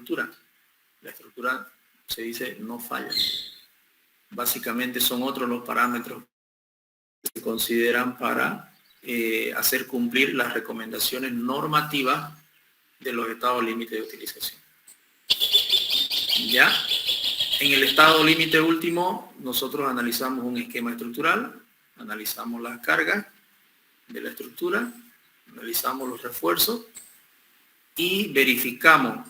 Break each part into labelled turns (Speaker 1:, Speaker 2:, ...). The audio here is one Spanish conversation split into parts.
Speaker 1: estructura. La estructura se dice no falla. Básicamente son otros los parámetros que se consideran para hacer cumplir las recomendaciones normativas de los estados límite de utilización. Ya, en el estado límite último, nosotros analizamos un esquema estructural, analizamos las cargas de la estructura, analizamos los refuerzos y verificamos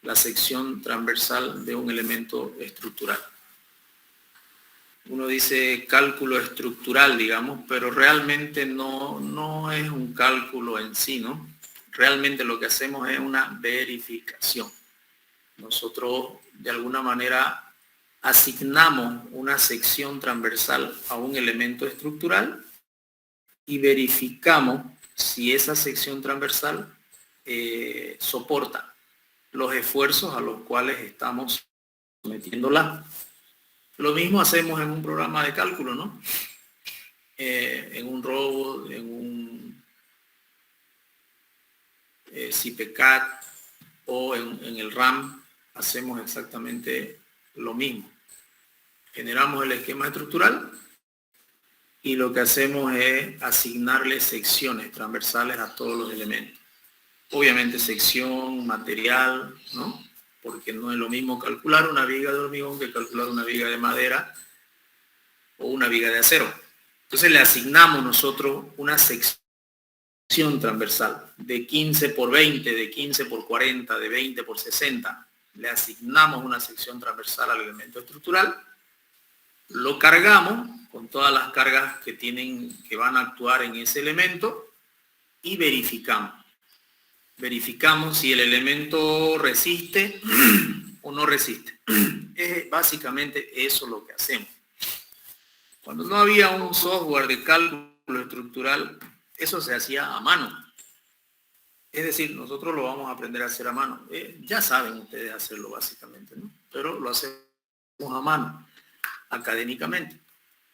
Speaker 1: la sección transversal de un elemento estructural. Uno dice cálculo estructural, digamos, pero realmente no es un cálculo en sí, ¿no? Realmente lo que hacemos es una verificación. Nosotros, de alguna manera, asignamos una sección transversal a un elemento estructural y verificamos si esa sección transversal soporta los esfuerzos a los cuales estamos sometiéndola. Lo mismo hacemos en un programa de cálculo, ¿no? En un robot, en un CIPECAD o en el RAM, hacemos exactamente lo mismo. Generamos el esquema estructural y lo que hacemos es asignarle secciones transversales a todos los elementos. Obviamente sección, material, ¿no? Porque no es lo mismo calcular una viga de hormigón que calcular una viga de madera o una viga de acero. Entonces le asignamos nosotros una sección transversal de 15 por 20, de 15 por 40, de 20 por 60. Le asignamos una sección transversal al elemento estructural, lo cargamos con todas las cargas que van a actuar en ese elemento y verificamos. Verificamos si el elemento resiste o no resiste. Es básicamente eso lo que hacemos. Cuando no había un software de cálculo estructural, eso se hacía a mano. Es decir, nosotros lo vamos a aprender a hacer a mano. Ya saben ustedes hacerlo básicamente, ¿no? Pero lo hacemos a mano, académicamente.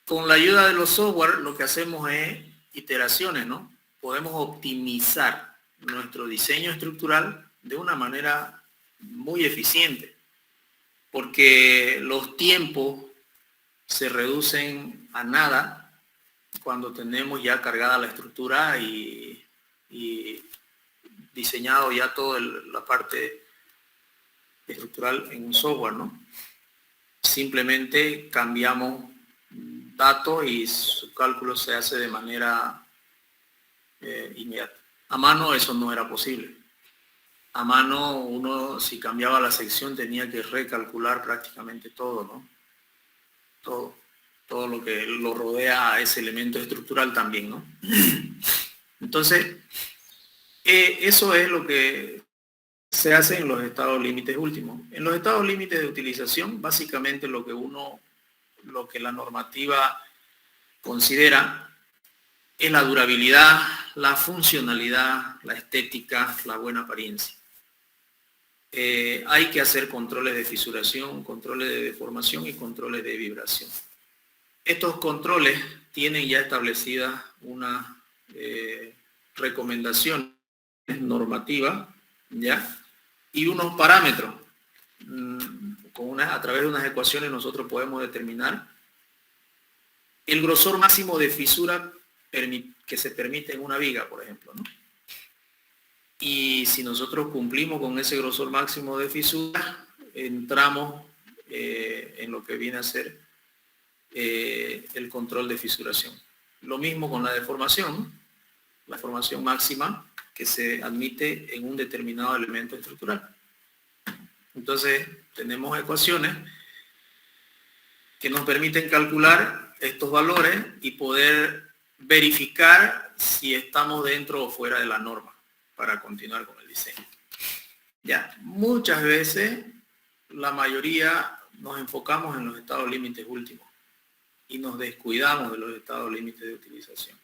Speaker 1: Con la ayuda de los software, lo que hacemos es iteraciones, ¿no? Podemos optimizar nuestro diseño estructural de una manera muy eficiente, porque los tiempos se reducen a nada cuando tenemos ya cargada la estructura y diseñado ya toda la parte estructural en un software, ¿no? Simplemente cambiamos datos y su cálculo se hace de manera inmediata. A mano eso no era posible. A mano uno, si cambiaba la sección, tenía que recalcular prácticamente todo, ¿no? Todo lo que lo rodea a ese elemento estructural también, ¿no? Entonces, eso es lo que se hace en los estados límites últimos. En los estados límites de utilización, básicamente lo que la normativa considera es la durabilidad, la funcionalidad, la estética, la buena apariencia. Hay que hacer controles de fisuración, controles de deformación y controles de vibración. Estos controles tienen ya establecidas unas recomendaciones normativas, ¿ya? Y unos parámetros. A través de unas ecuaciones nosotros podemos determinar el grosor máximo de fisura que se permite en una viga, por ejemplo, ¿no? Y si nosotros cumplimos con ese grosor máximo de fisura, entramos en lo que viene a ser el control de fisuración. Lo mismo con la deformación, ¿no? La deformación máxima que se admite en un determinado elemento estructural. Entonces, tenemos ecuaciones que nos permiten calcular estos valores y poder verificar si estamos dentro o fuera de la norma para continuar con el diseño. Ya, muchas veces, la mayoría nos enfocamos en los estados límites últimos y nos descuidamos de los estados límites de utilización.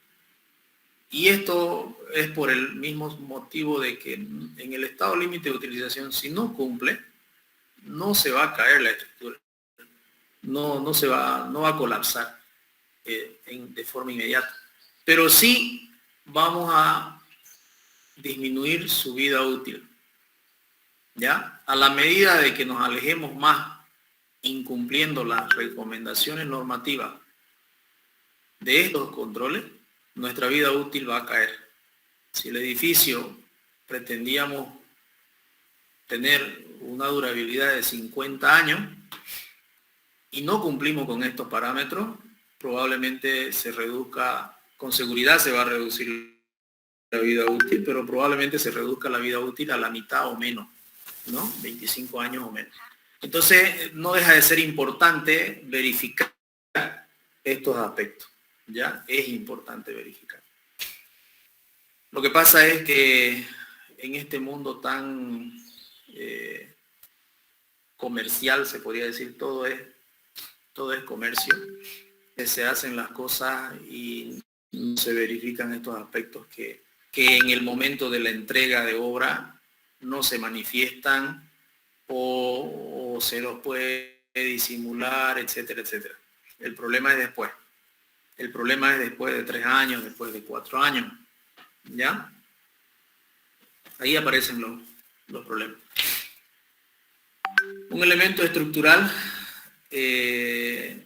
Speaker 1: Y esto es por el mismo motivo de que en el estado límite de utilización, si no cumple, no se va a caer la estructura, no va a colapsar de forma inmediata, pero sí vamos a disminuir su vida útil. ¿ya? A la medida de que nos alejemos más incumpliendo las recomendaciones normativas de estos controles, nuestra vida útil va a caer. Si el edificio pretendíamos tener una durabilidad de 50 años y no cumplimos con estos parámetros, probablemente se reduzca, con seguridad se va a reducir la vida útil, pero probablemente se reduzca la vida útil a la mitad o menos, ¿no? 25 años o menos. Entonces, no deja de ser importante verificar estos aspectos, ¿ya? Es importante verificar. Lo que pasa es que en este mundo tan comercial, se podría decir, todo es comercio, que se hacen las cosas y no se verifican estos aspectos que en el momento de la entrega de obra no se manifiestan o se los puede disimular, etcétera, etcétera. El problema es después. El problema es después de 3 años, después de 4 años, ¿ya? Ahí aparecen los problemas. Un elemento estructural, se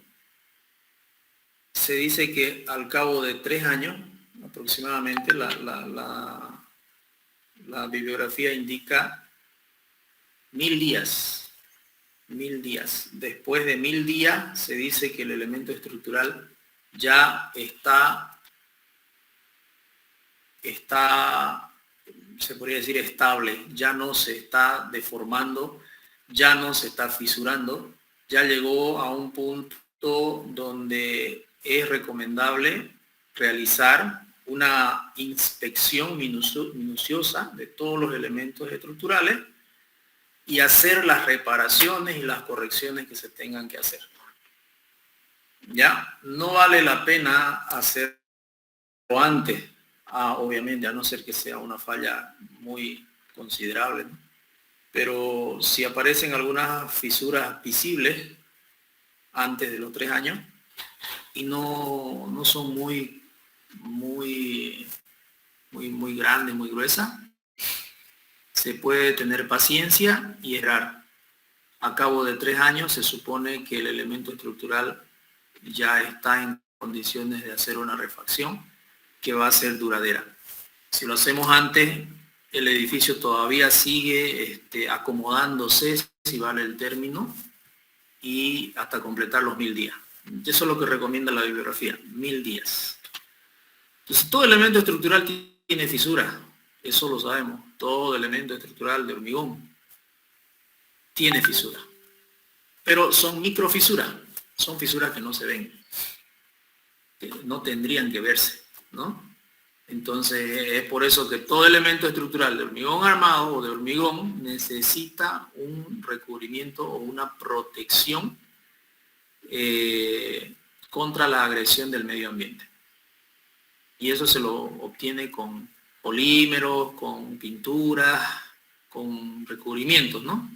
Speaker 1: dice que al cabo de 3 años, aproximadamente, la bibliografía indica 1000 días. 1000 días. Después de 1000 días se dice que el elemento estructural ya está, se podría decir, estable, ya no se está deformando, ya no se está fisurando, ya llegó a un punto donde es recomendable realizar una inspección minuciosa de todos los elementos estructurales y hacer las reparaciones y las correcciones que se tengan que hacer. Ya, no vale la pena hacerlo antes, obviamente, a no ser que sea una falla muy considerable, ¿no? Pero si aparecen algunas fisuras visibles antes de los 3 años y no son muy grandes, muy gruesas, se puede tener paciencia y errar. A cabo de 3 años se supone que el elemento estructural ya está en condiciones de hacer una refacción que va a ser duradera. Si lo hacemos antes, el edificio todavía sigue acomodándose, si vale el término, y hasta completar los 1000 días. Eso es lo que recomienda la bibliografía, 1000 días. Entonces, todo elemento estructural tiene fisuras, eso lo sabemos. Todo elemento estructural de hormigón tiene fisuras, pero son microfisuras, son fisuras que no se ven, que no tendrían que verse, ¿no? Entonces, es por eso que todo elemento estructural de hormigón armado o de hormigón necesita un recubrimiento o una protección contra la agresión del medio ambiente. Y eso se lo obtiene con polímeros, con pinturas, con recubrimientos, ¿no?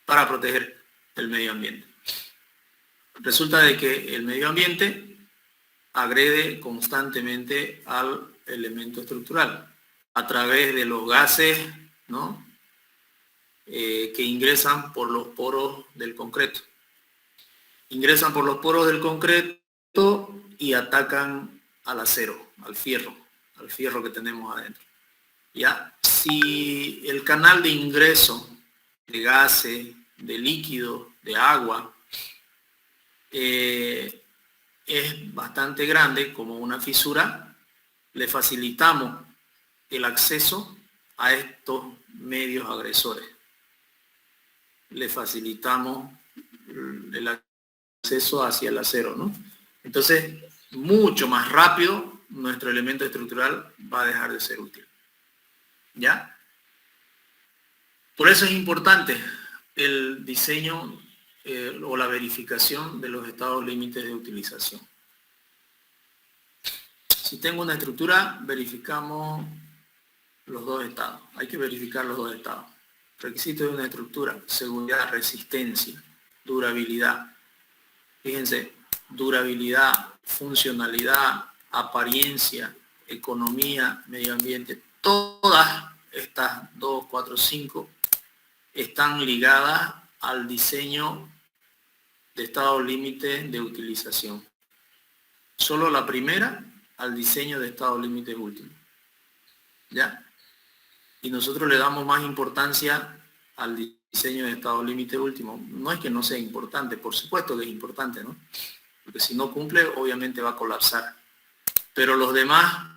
Speaker 1: Para proteger el medio ambiente. Resulta de que el medio ambiente agrede constantemente al elemento estructural a través de los gases, ¿no? Que ingresan por los poros del concreto. Ingresan por los poros del concreto y atacan al acero, al fierro que tenemos adentro. ¿Ya? Si el canal de ingreso de gases, de líquido, de agua, es bastante grande, como una fisura, le facilitamos el acceso a estos medios agresores. Le facilitamos el acceso hacia el acero, ¿no? Entonces, mucho más rápido nuestro elemento estructural va a dejar de ser útil. ¿Ya? Por eso es importante el diseño o la verificación de los estados límites de utilización. Si tengo una estructura, verificamos los 2 estados. Hay que verificar los 2 estados. Requisitos de una estructura: seguridad, resistencia, durabilidad. Fíjense, durabilidad, funcionalidad, apariencia, economía, medio ambiente, todas estas 2, 4, 5, están ligadas al diseño de estado límite de utilización. Solo la primera al diseño de estado límite último. ¿Ya? Y nosotros le damos más importancia al diseño de estado límite último. No es que no sea importante, por supuesto que es importante, ¿no? Porque si no cumple, obviamente va a colapsar. Pero los demás,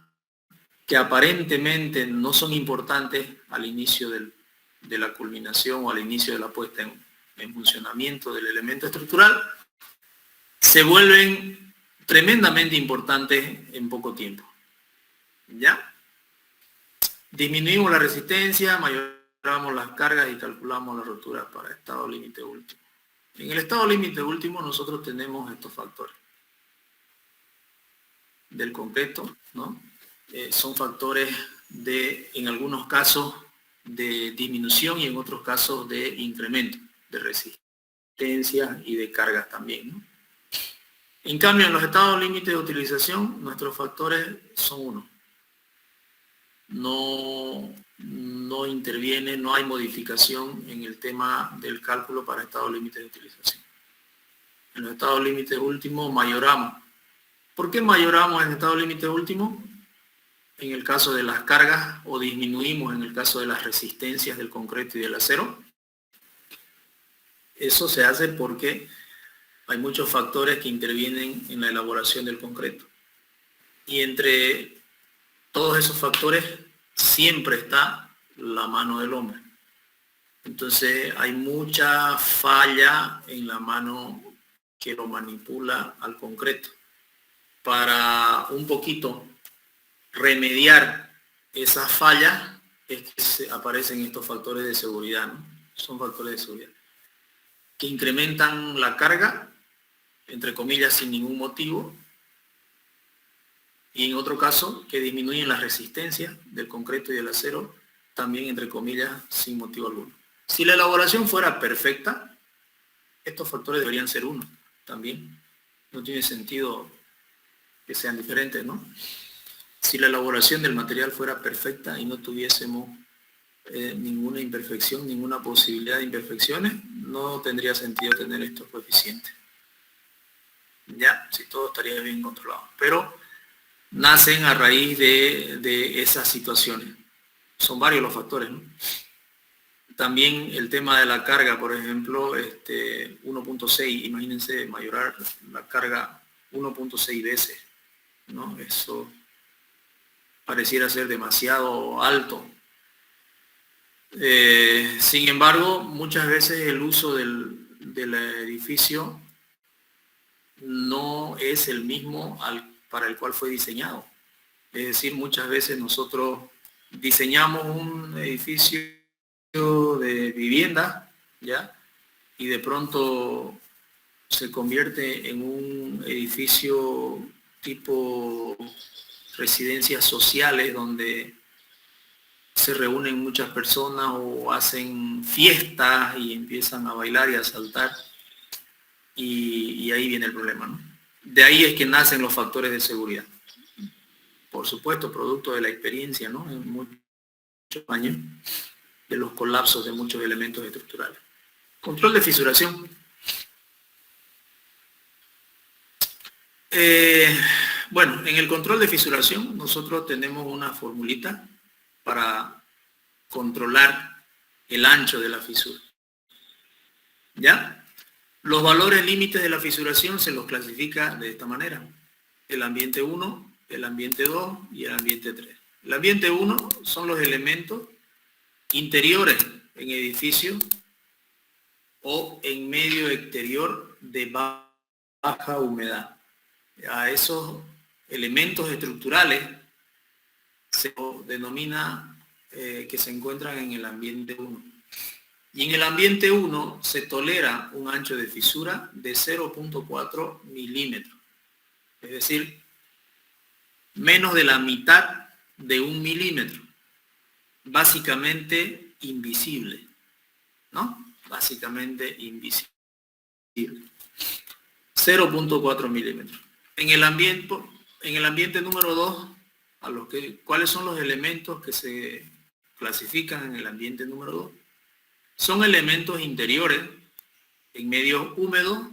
Speaker 1: que aparentemente no son importantes al inicio de la culminación o al inicio de la puesta en funcionamiento del elemento estructural, se vuelven tremendamente importantes en poco tiempo. ¿Ya? Disminuimos la resistencia, mayoramos las cargas y calculamos la rotura para estado límite último. En el estado límite último nosotros tenemos estos factores del concreto, ¿no? Son factores en algunos casos, de disminución y en otros casos de incremento de resistencia y de cargas también, ¿no? En cambio, en los estados límite de utilización, nuestros factores son uno. No interviene, no hay modificación en el tema del cálculo para estados límite de utilización. En los estados límites últimos mayoramos. ¿Por qué mayoramos en estado límite último? En el caso de las cargas, o disminuimos en el caso de las resistencias del concreto y del acero. Eso se hace porque hay muchos factores que intervienen en la elaboración del concreto. Y entre todos esos factores siempre está la mano del hombre. Entonces hay mucha falla en la mano que lo manipula al concreto. Para un poquito remediar esas fallas es que aparecen estos factores de seguridad, ¿no? Son factores de seguridad que incrementan la carga, entre comillas, sin ningún motivo, y en otro caso que disminuyen las resistencias del concreto y del acero, también entre comillas, sin motivo alguno. Si la elaboración fuera perfecta, estos factores deberían ser uno también. No tiene sentido que sean diferentes, ¿no? Si la elaboración del material fuera perfecta y no tuviésemos ninguna imperfección, ninguna posibilidad de imperfecciones, no tendría sentido tener estos coeficientes. Ya, si todo estaría bien controlado. Pero nacen a raíz de esas situaciones. Son varios los factores, ¿no? También el tema de la carga, por ejemplo, 1.6, imagínense mayorar la carga 1.6 veces, ¿no? Eso pareciera ser demasiado alto. Sin embargo, muchas veces el uso del edificio no es el mismo para el cual fue diseñado. Es decir, muchas veces nosotros diseñamos un edificio de vivienda, ¿ya? Y de pronto se convierte en un edificio tipo residencias sociales donde se reúnen muchas personas o hacen fiestas y empiezan a bailar y a saltar, y ahí viene el problema, ¿no? De ahí es que nacen los factores de seguridad. Por supuesto, producto de la experiencia, ¿no? En muchos años, de los colapsos de muchos elementos estructurales. Control de fisuración. Bueno, en el control de fisuración nosotros tenemos una formulita para controlar el ancho de la fisura. ¿Ya? Los valores límites de la fisuración se los clasifica de esta manera. El ambiente 1, el ambiente 2 y el ambiente 3. El ambiente 1 son los elementos interiores en edificios o en medio exterior de baja humedad. A esos elementos estructurales se denomina que se encuentran en el ambiente 1. Y en el ambiente 1 se tolera un ancho de fisura de 0.4 milímetros. Es decir, menos de la mitad de 1 milímetro. Básicamente invisible, ¿no? Básicamente invisible. 0.4 milímetros. En el ambiente número 2, ¿cuáles son los elementos que se clasifican en el ambiente número 2, son elementos interiores en medios húmedos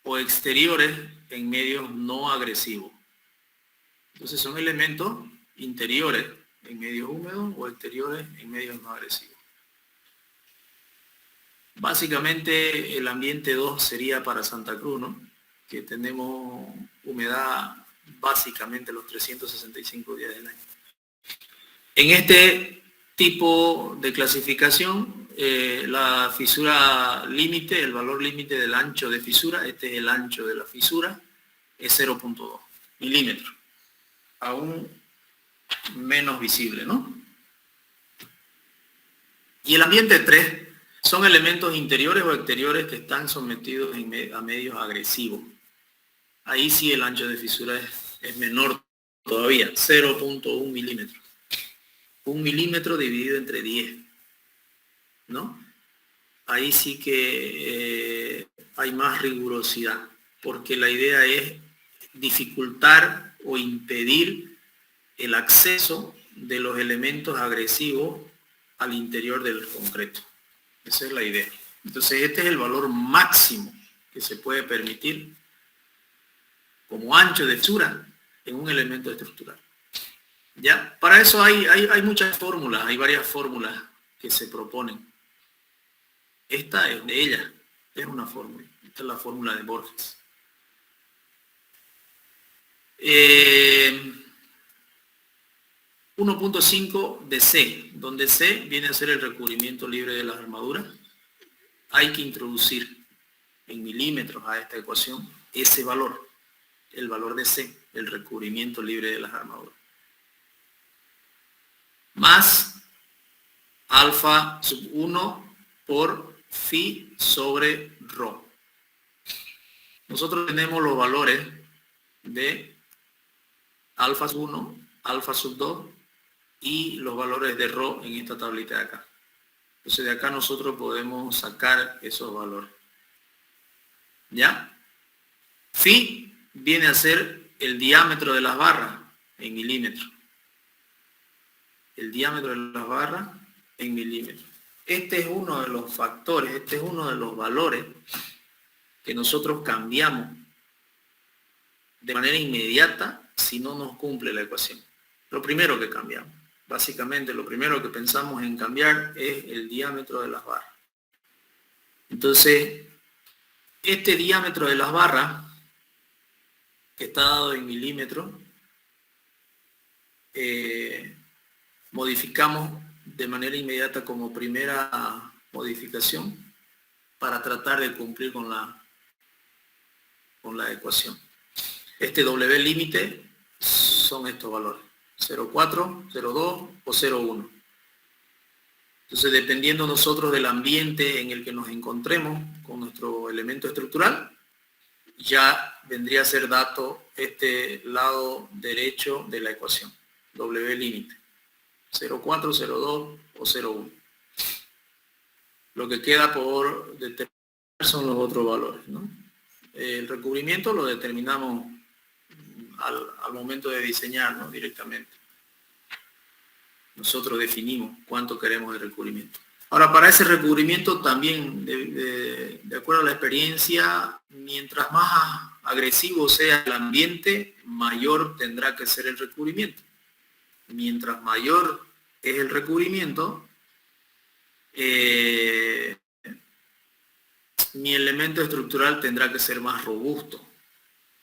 Speaker 1: o exteriores en medios no agresivos. Entonces son elementos interiores en medios húmedos o exteriores en medios no agresivos. Básicamente el ambiente 2 sería para Santa Cruz, ¿no? Que tenemos humedad básicamente los 365 días del año. En este tipo de clasificación, la fisura límite, el valor límite del ancho de fisura, este es el ancho de la fisura, es 0.2 milímetros. Aún menos visible, ¿no? Y el ambiente 3 son elementos interiores o exteriores que están sometidos a medios agresivos. Ahí sí el ancho de fisura es menor todavía, 0.1 milímetros. 1 milímetro dividido entre 10, ¿no? Ahí sí que hay más rigurosidad, porque la idea es dificultar o impedir el acceso de los elementos agresivos al interior del concreto. Esa es la idea. Entonces este es el valor máximo que se puede permitir como ancho de fisura en un elemento estructural. ¿Ya? Para eso hay muchas fórmulas, hay varias fórmulas que se proponen. Esta es de ellas, es una fórmula. Esta es la fórmula de Borges. 1.5 de C, donde C viene a ser el recubrimiento libre de las armaduras. Hay que introducir en milímetros a esta ecuación ese valor, el valor de C, el recubrimiento libre de las armaduras. Más alfa sub 1 por phi sobre rho. Nosotros tenemos los valores de alfa sub 1, alfa sub 2 y los valores de rho en esta tablita de acá. Entonces de acá nosotros podemos sacar esos valores. ¿Ya? Phi viene a ser el diámetro de las barras en milímetros. El diámetro de las barras en milímetros. Este es uno de los factores, este es uno de los valores que nosotros cambiamos de manera inmediata si no nos cumple la ecuación. Lo primero que cambiamos, básicamente lo primero que pensamos en cambiar es el diámetro de las barras. Entonces, este diámetro de las barras, que está dado en milímetros, modificamos de manera inmediata como primera modificación para tratar de cumplir con la ecuación. Este W límite son estos valores, 0,4, 0,2 o 0,1. Entonces, dependiendo nosotros del ambiente en el que nos encontremos con nuestro elemento estructural, ya vendría a ser dato este lado derecho de la ecuación, W límite. 0,4, 0,2 o 0,1. Lo que queda por determinar son los otros valores, ¿no? El recubrimiento lo determinamos al momento de diseñar, ¿no? Directamente. Nosotros definimos cuánto queremos de recubrimiento. Ahora, para ese recubrimiento también, de acuerdo a la experiencia, mientras más agresivo sea el ambiente, mayor tendrá que ser el recubrimiento. Mientras mayor es el recubrimiento, mi elemento estructural tendrá que ser más robusto.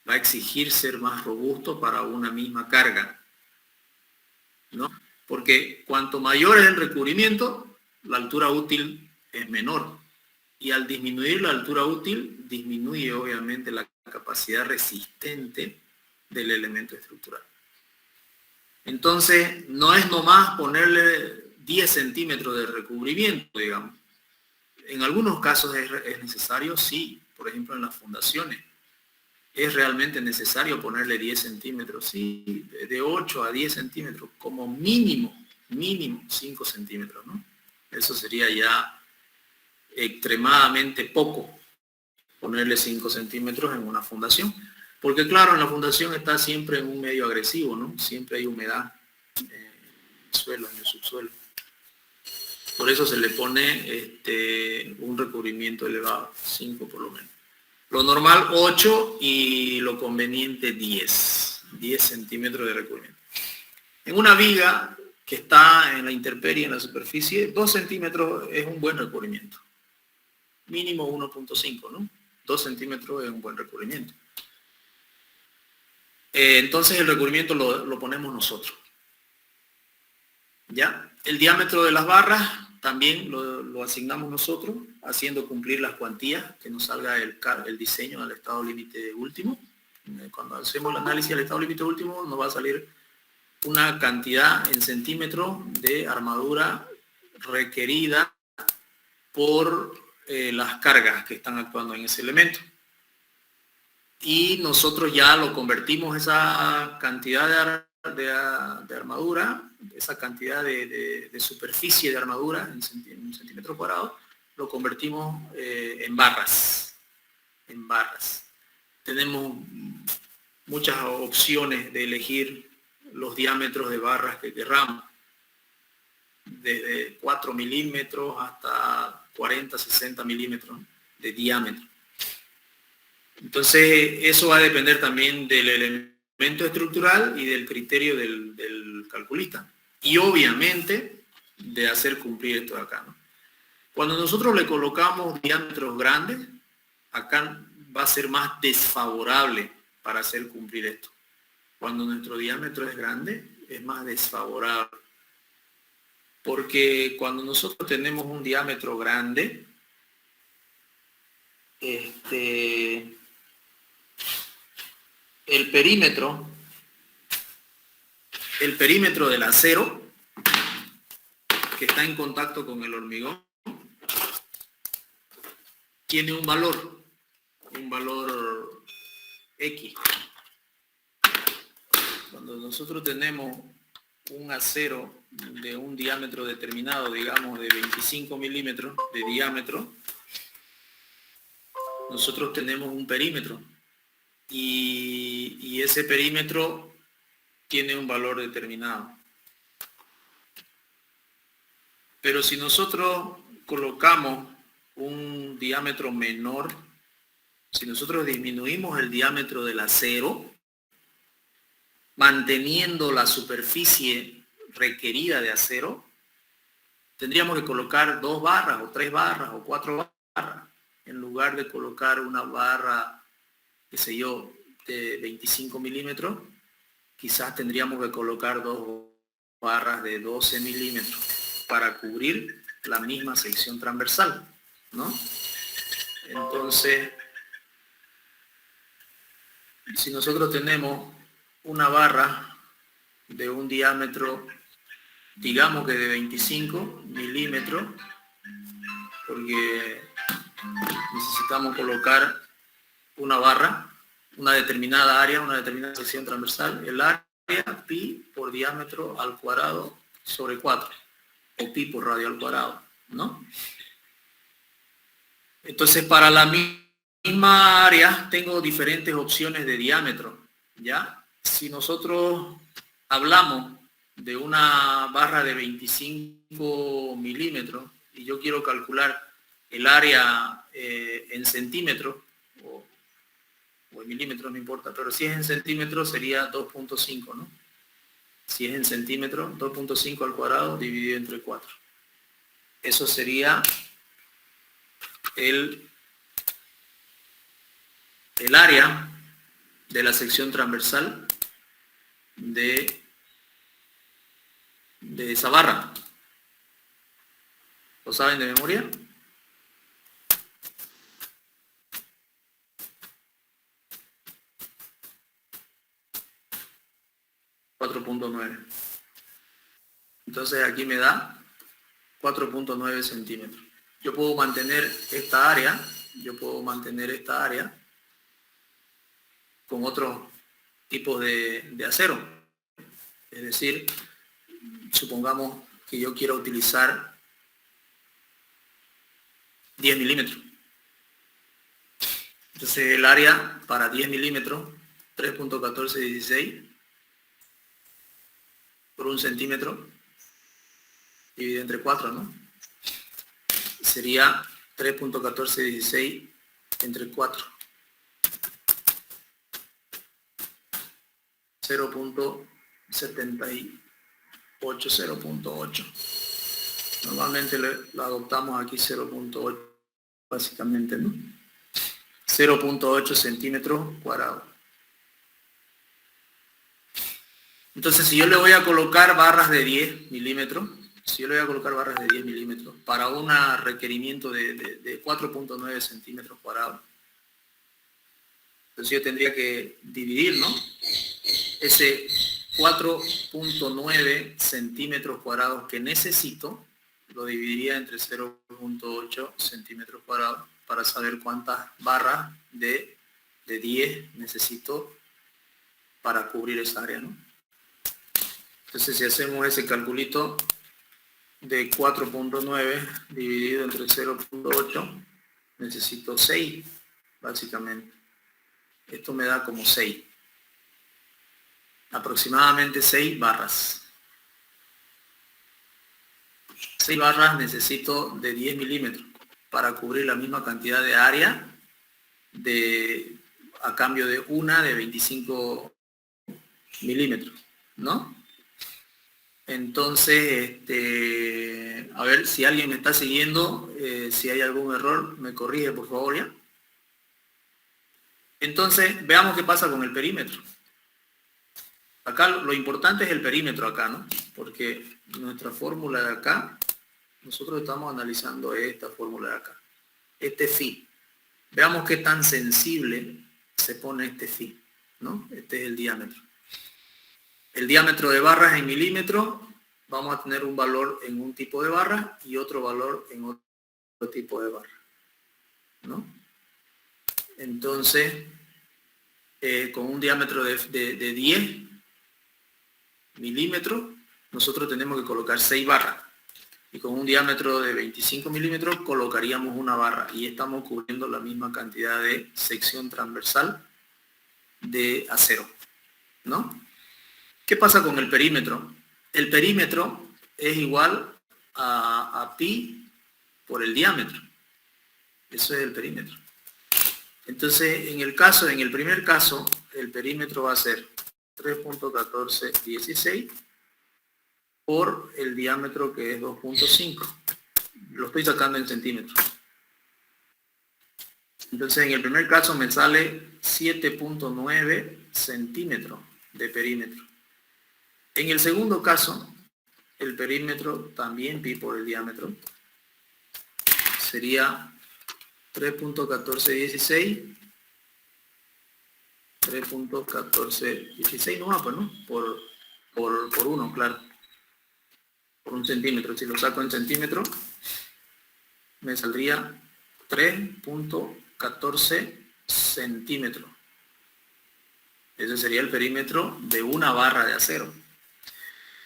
Speaker 1: Va a exigir ser más robusto para una misma carga, ¿no? Porque cuanto mayor es el recubrimiento, la altura útil es menor. Y al disminuir la altura útil, disminuye obviamente la capacidad resistente del elemento estructural. Entonces, no es nomás ponerle 10 centímetros de recubrimiento, digamos. En algunos casos es necesario, sí, por ejemplo en las fundaciones. Es realmente necesario ponerle 10 centímetros, sí, de 8 a 10 centímetros, como mínimo 5 centímetros, ¿no? Eso sería ya extremadamente poco, ponerle 5 centímetros en una fundación. Porque claro, en la fundación está siempre en un medio agresivo, ¿no? Siempre hay humedad en el suelo, en el subsuelo. Por eso se le pone un recubrimiento elevado, 5 por lo menos. Lo normal 8 y lo conveniente 10 centímetros de recubrimiento. En una viga que está en la intemperie, en la superficie, 2 centímetros es un buen recubrimiento. Mínimo 1.5, ¿no? 2 centímetros es un buen recubrimiento. Entonces el recubrimiento lo ponemos nosotros. ¿Ya? El diámetro de las barras también lo asignamos nosotros, haciendo cumplir las cuantías, que nos salga el diseño al estado límite último. Cuando hacemos el análisis al estado límite último, nos va a salir una cantidad en centímetros de armadura requerida por las cargas que están actuando en ese elemento. Y nosotros ya lo convertimos, esa cantidad de armadura, esa cantidad de superficie de armadura en centímetros cuadrados, lo convertimos en barras. Tenemos muchas opciones de elegir los diámetros de barras que querramos, desde 4 milímetros hasta 40, 60 milímetros de diámetro. Entonces, eso va a depender también del elemento estructural y del criterio del calculista. Y obviamente, de hacer cumplir esto de acá, ¿no? Cuando nosotros le colocamos diámetros grandes, acá va a ser más desfavorable para hacer cumplir esto. Cuando nuestro diámetro es grande, es más desfavorable. Porque cuando nosotros tenemos un diámetro grande, el perímetro del acero que está en contacto con el hormigón tiene un valor X. Cuando nosotros tenemos un acero de un diámetro determinado, digamos de 25 milímetros de diámetro, nosotros tenemos un perímetro y ese perímetro tiene un valor determinado. Pero si nosotros colocamos un diámetro menor, si nosotros disminuimos el diámetro del acero, manteniendo la superficie requerida de acero, tendríamos que colocar 2 barras o 3 barras o 4 barras, en lugar de colocar una barra, qué sé yo, de 25 milímetros, quizás tendríamos que colocar 2 barras de 12 milímetros para cubrir la misma sección transversal, ¿no? Entonces, si nosotros tenemos una barra de un diámetro, digamos que de 25 milímetros, porque necesitamos colocar una barra, una determinada área, una determinada sección transversal, el área pi por diámetro al cuadrado sobre 4, o pi por radio al cuadrado, ¿no? Entonces, para la misma área tengo diferentes opciones de diámetro, ¿ya? Si nosotros hablamos de una barra de 25 milímetros y yo quiero calcular el área en centímetros, o en milímetros, no importa, pero si es en centímetros sería 2.5, ¿no? Si es en centímetros, 2.5 al cuadrado dividido entre 4. Eso sería el área de la sección transversal de esa barra. ¿Lo saben de memoria? .9. Entonces aquí me da 4.9 centímetros. Yo puedo mantener esta área, con otros tipos de acero. Es decir, supongamos que yo quiero utilizar 10 milímetros. Entonces el área para 10 milímetros, 3.1416 por 1 centímetro, dividido entre 4, ¿no? sería 3.1416 entre 4. 0.78, 0.8. Normalmente lo adoptamos aquí 0.8, básicamente, ¿no? 0.8 centímetros cuadrados. Entonces, si yo le voy a colocar barras de 10 milímetros, para un requerimiento de 4.9 centímetros cuadrados, entonces yo tendría que dividir, ¿no? Ese 4.9 centímetros cuadrados que necesito, lo dividiría entre 0.8 centímetros cuadrados para saber cuántas barras de 10 necesito para cubrir esa área, ¿no? Entonces, si hacemos ese calculito de 4.9 dividido entre 0.8, necesito 6, básicamente. Esto me da como 6. Aproximadamente 6 barras. 6 barras necesito de 10 milímetros para cubrir la misma cantidad de área a cambio de una de 25 milímetros, ¿no? Entonces, a ver si alguien me está siguiendo, si hay algún error, me corrige, por favor, ¿ya? Entonces, veamos qué pasa con el perímetro. Acá lo importante es el perímetro acá, ¿no? Porque nuestra fórmula de acá, nosotros estamos analizando esta fórmula de acá. Este phi. Veamos qué tan sensible se pone este phi, ¿no? Este es el diámetro. El diámetro de barras en milímetros, vamos a tener un valor en un tipo de barra y otro valor en otro tipo de barra, ¿no? Entonces, con un diámetro de 10 milímetros, nosotros tenemos que colocar 6 barras. Y con un diámetro de 25 milímetros colocaríamos una barra. Y estamos cubriendo la misma cantidad de sección transversal de acero, ¿no? ¿Qué pasa con el perímetro? El perímetro es igual a pi por el diámetro. Eso es el perímetro. Entonces, en el primer caso, el perímetro va a ser 3.1416 por el diámetro, que es 2.5. Lo estoy sacando en centímetros. Entonces, en el primer caso me sale 7.9 centímetros de perímetro. En el segundo caso, el perímetro, también pi por el diámetro, sería 3.1416, 3.1416 no, pues no, por 1, claro, por 1 centímetro. Si lo saco en centímetros, me saldría 3.14 centímetros. Ese sería el perímetro de una barra de acero.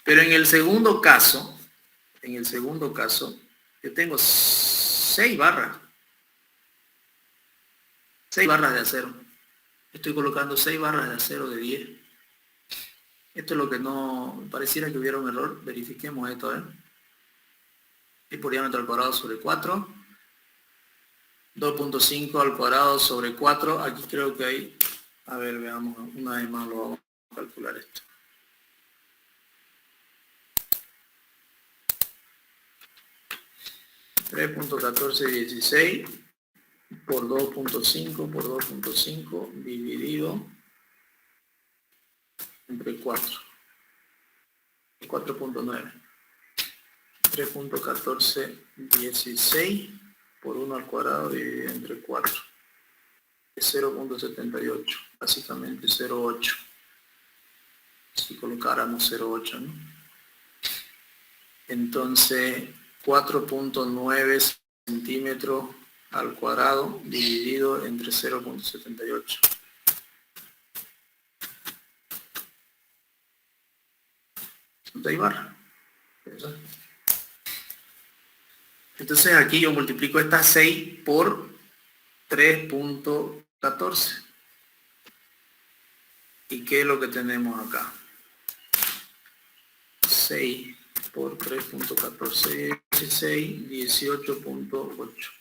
Speaker 1: Pero en el segundo caso, yo tengo 6 barras. 6 barras de acero. Estoy colocando 6 barras de acero de 10. Esto es lo que no... Pareciera que hubiera un error. Verifiquemos esto, ¿eh? Y por diámetro al cuadrado sobre 4. 2.5 al cuadrado sobre 4. Aquí creo que hay... A ver, veamos. Una vez más lo vamos a calcular esto. $3.1416 por 2.5 dividido entre 4. 4.9. 3.1416 por 1 al cuadrado dividido entre 4. Es 0.78. Básicamente 0.8. Si colocáramos 0.8, ¿no? Entonces, 4.9 centímetros al cuadrado dividido entre 0.78. ¿Hay barra? Entonces aquí yo multiplico estas 6 por 3.14. ¿Y qué es lo que tenemos acá? 6 por 3.1416, 18.8.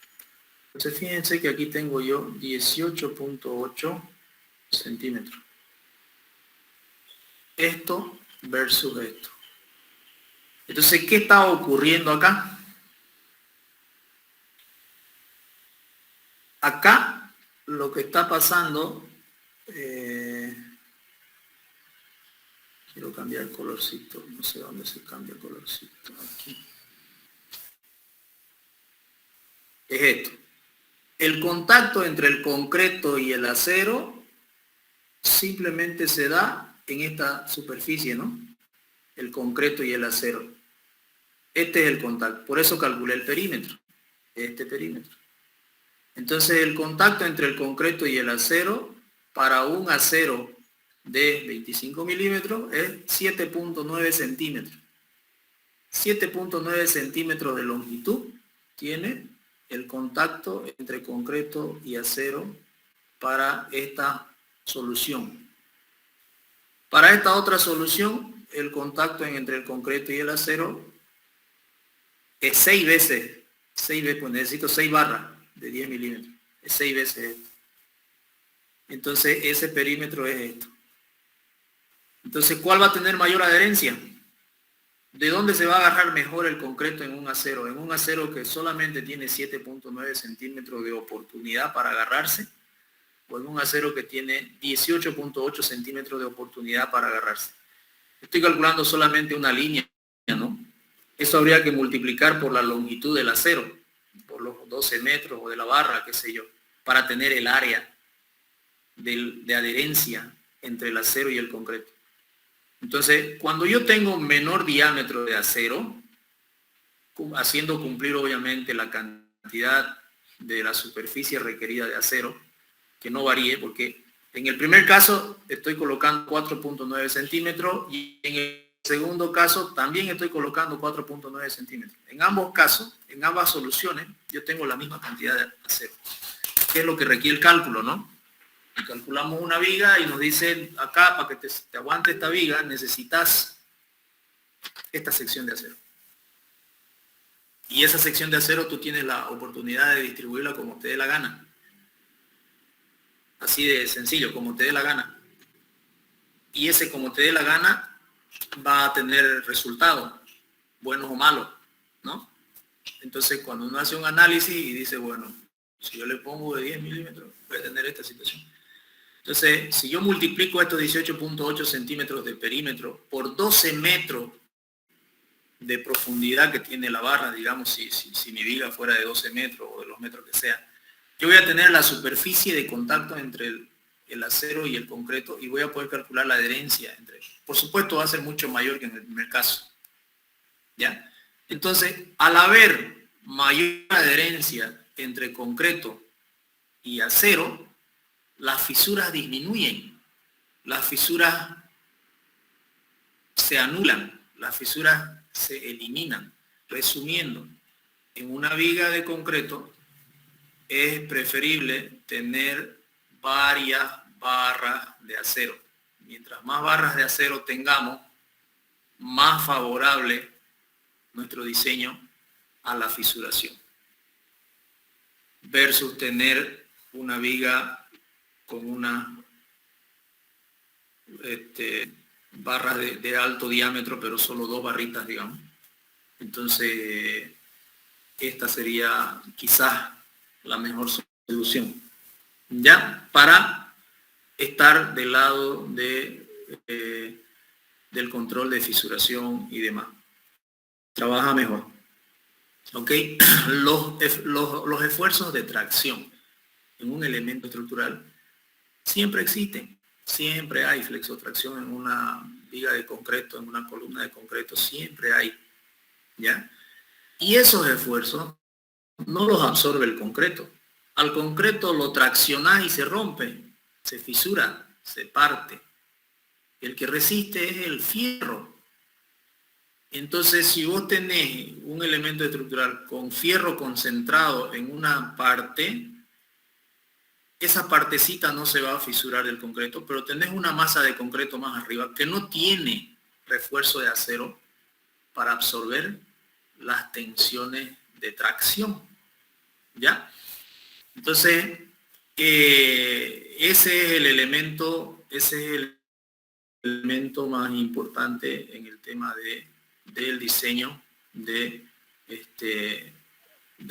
Speaker 1: Entonces fíjense que aquí tengo yo 18.8 centímetros. Esto versus esto. Entonces, ¿qué está ocurriendo acá? Acá lo que está pasando, quiero cambiar el colorcito, no sé dónde se cambia el colorcito, aquí. Es esto. El contacto entre el concreto y el acero simplemente se da en esta superficie, ¿no? El concreto y el acero. Este es el contacto. Por eso calculé el perímetro. Este perímetro. Entonces el contacto entre el concreto y el acero para un acero de 25 milímetros es 7.9 centímetros. 7.9 centímetros de longitud tiene el contacto entre concreto y acero para esta solución. Para esta otra solución, el contacto entre el concreto y el acero es 6 veces, pues necesito 6 barras de 10 milímetros. Es 6 veces esto. Entonces, ese perímetro es esto. Entonces, ¿cuál va a tener mayor adherencia? ¿De dónde se va a agarrar mejor el concreto en un acero? En un acero que solamente tiene 7.9 centímetros de oportunidad para agarrarse, o en un acero que tiene 18.8 centímetros de oportunidad para agarrarse. Estoy calculando solamente una línea, ¿no? Eso habría que multiplicar por la longitud del acero, por los 12 metros o de la barra, qué sé yo, para tener el área de adherencia entre el acero y el concreto. Entonces, cuando yo tengo menor diámetro de acero, haciendo cumplir obviamente la cantidad de la superficie requerida de acero, que no varíe, porque en el primer caso estoy colocando 4.9 centímetros y en el segundo caso también estoy colocando 4.9 centímetros. En ambos casos, en ambas soluciones, yo tengo la misma cantidad de acero. ¿Qué es lo que requiere el cálculo, no? Y calculamos una viga y nos dicen acá, para que te aguante esta viga, necesitas esta sección de acero. Y esa sección de acero tú tienes la oportunidad de distribuirla como te dé la gana. Así de sencillo, como te dé la gana. Y ese como te dé la gana va a tener resultados, buenos o malos, ¿no? Entonces cuando uno hace un análisis y dice, bueno, si yo le pongo de 10 milímetros, voy a tener esta situación. Entonces, si yo multiplico estos 18.8 centímetros de perímetro por 12 metros de profundidad que tiene la barra, digamos, si mi viga fuera de 12 metros o de los metros que sea, yo voy a tener la superficie de contacto entre el acero y el concreto y voy a poder calcular la adherencia entre ellos. Por supuesto, va a ser mucho mayor que en el primer caso. ¿Ya? Entonces, al haber mayor adherencia entre concreto y acero, las fisuras disminuyen, las fisuras se anulan, las fisuras se eliminan. Resumiendo, en una viga de concreto es preferible tener varias barras de acero. Mientras más barras de acero tengamos, más favorable nuestro diseño a la fisuración. Versus tener una viga con una barra de alto diámetro, pero solo 2 barritas, digamos. Entonces, esta sería quizás la mejor solución, ¿ya? Para estar del lado del control de fisuración y demás. Trabaja mejor. ¿Ok? Los esfuerzos de tracción en un elemento estructural siempre existen. Siempre hay flexotracción en una viga de concreto, en una columna de concreto, siempre hay. ¿Ya? Y esos esfuerzos no los absorbe el concreto. Al concreto lo traccionás y se rompe, se fisura, se parte. El que resiste es el fierro. Entonces, si vos tenés un elemento estructural con fierro concentrado en una parte, esa partecita no se va a fisurar del concreto, pero tenés una masa de concreto más arriba que no tiene refuerzo de acero, para absorber las tensiones de tracción, ¿ya? Entonces, ese es el elemento más importante en el tema del diseño de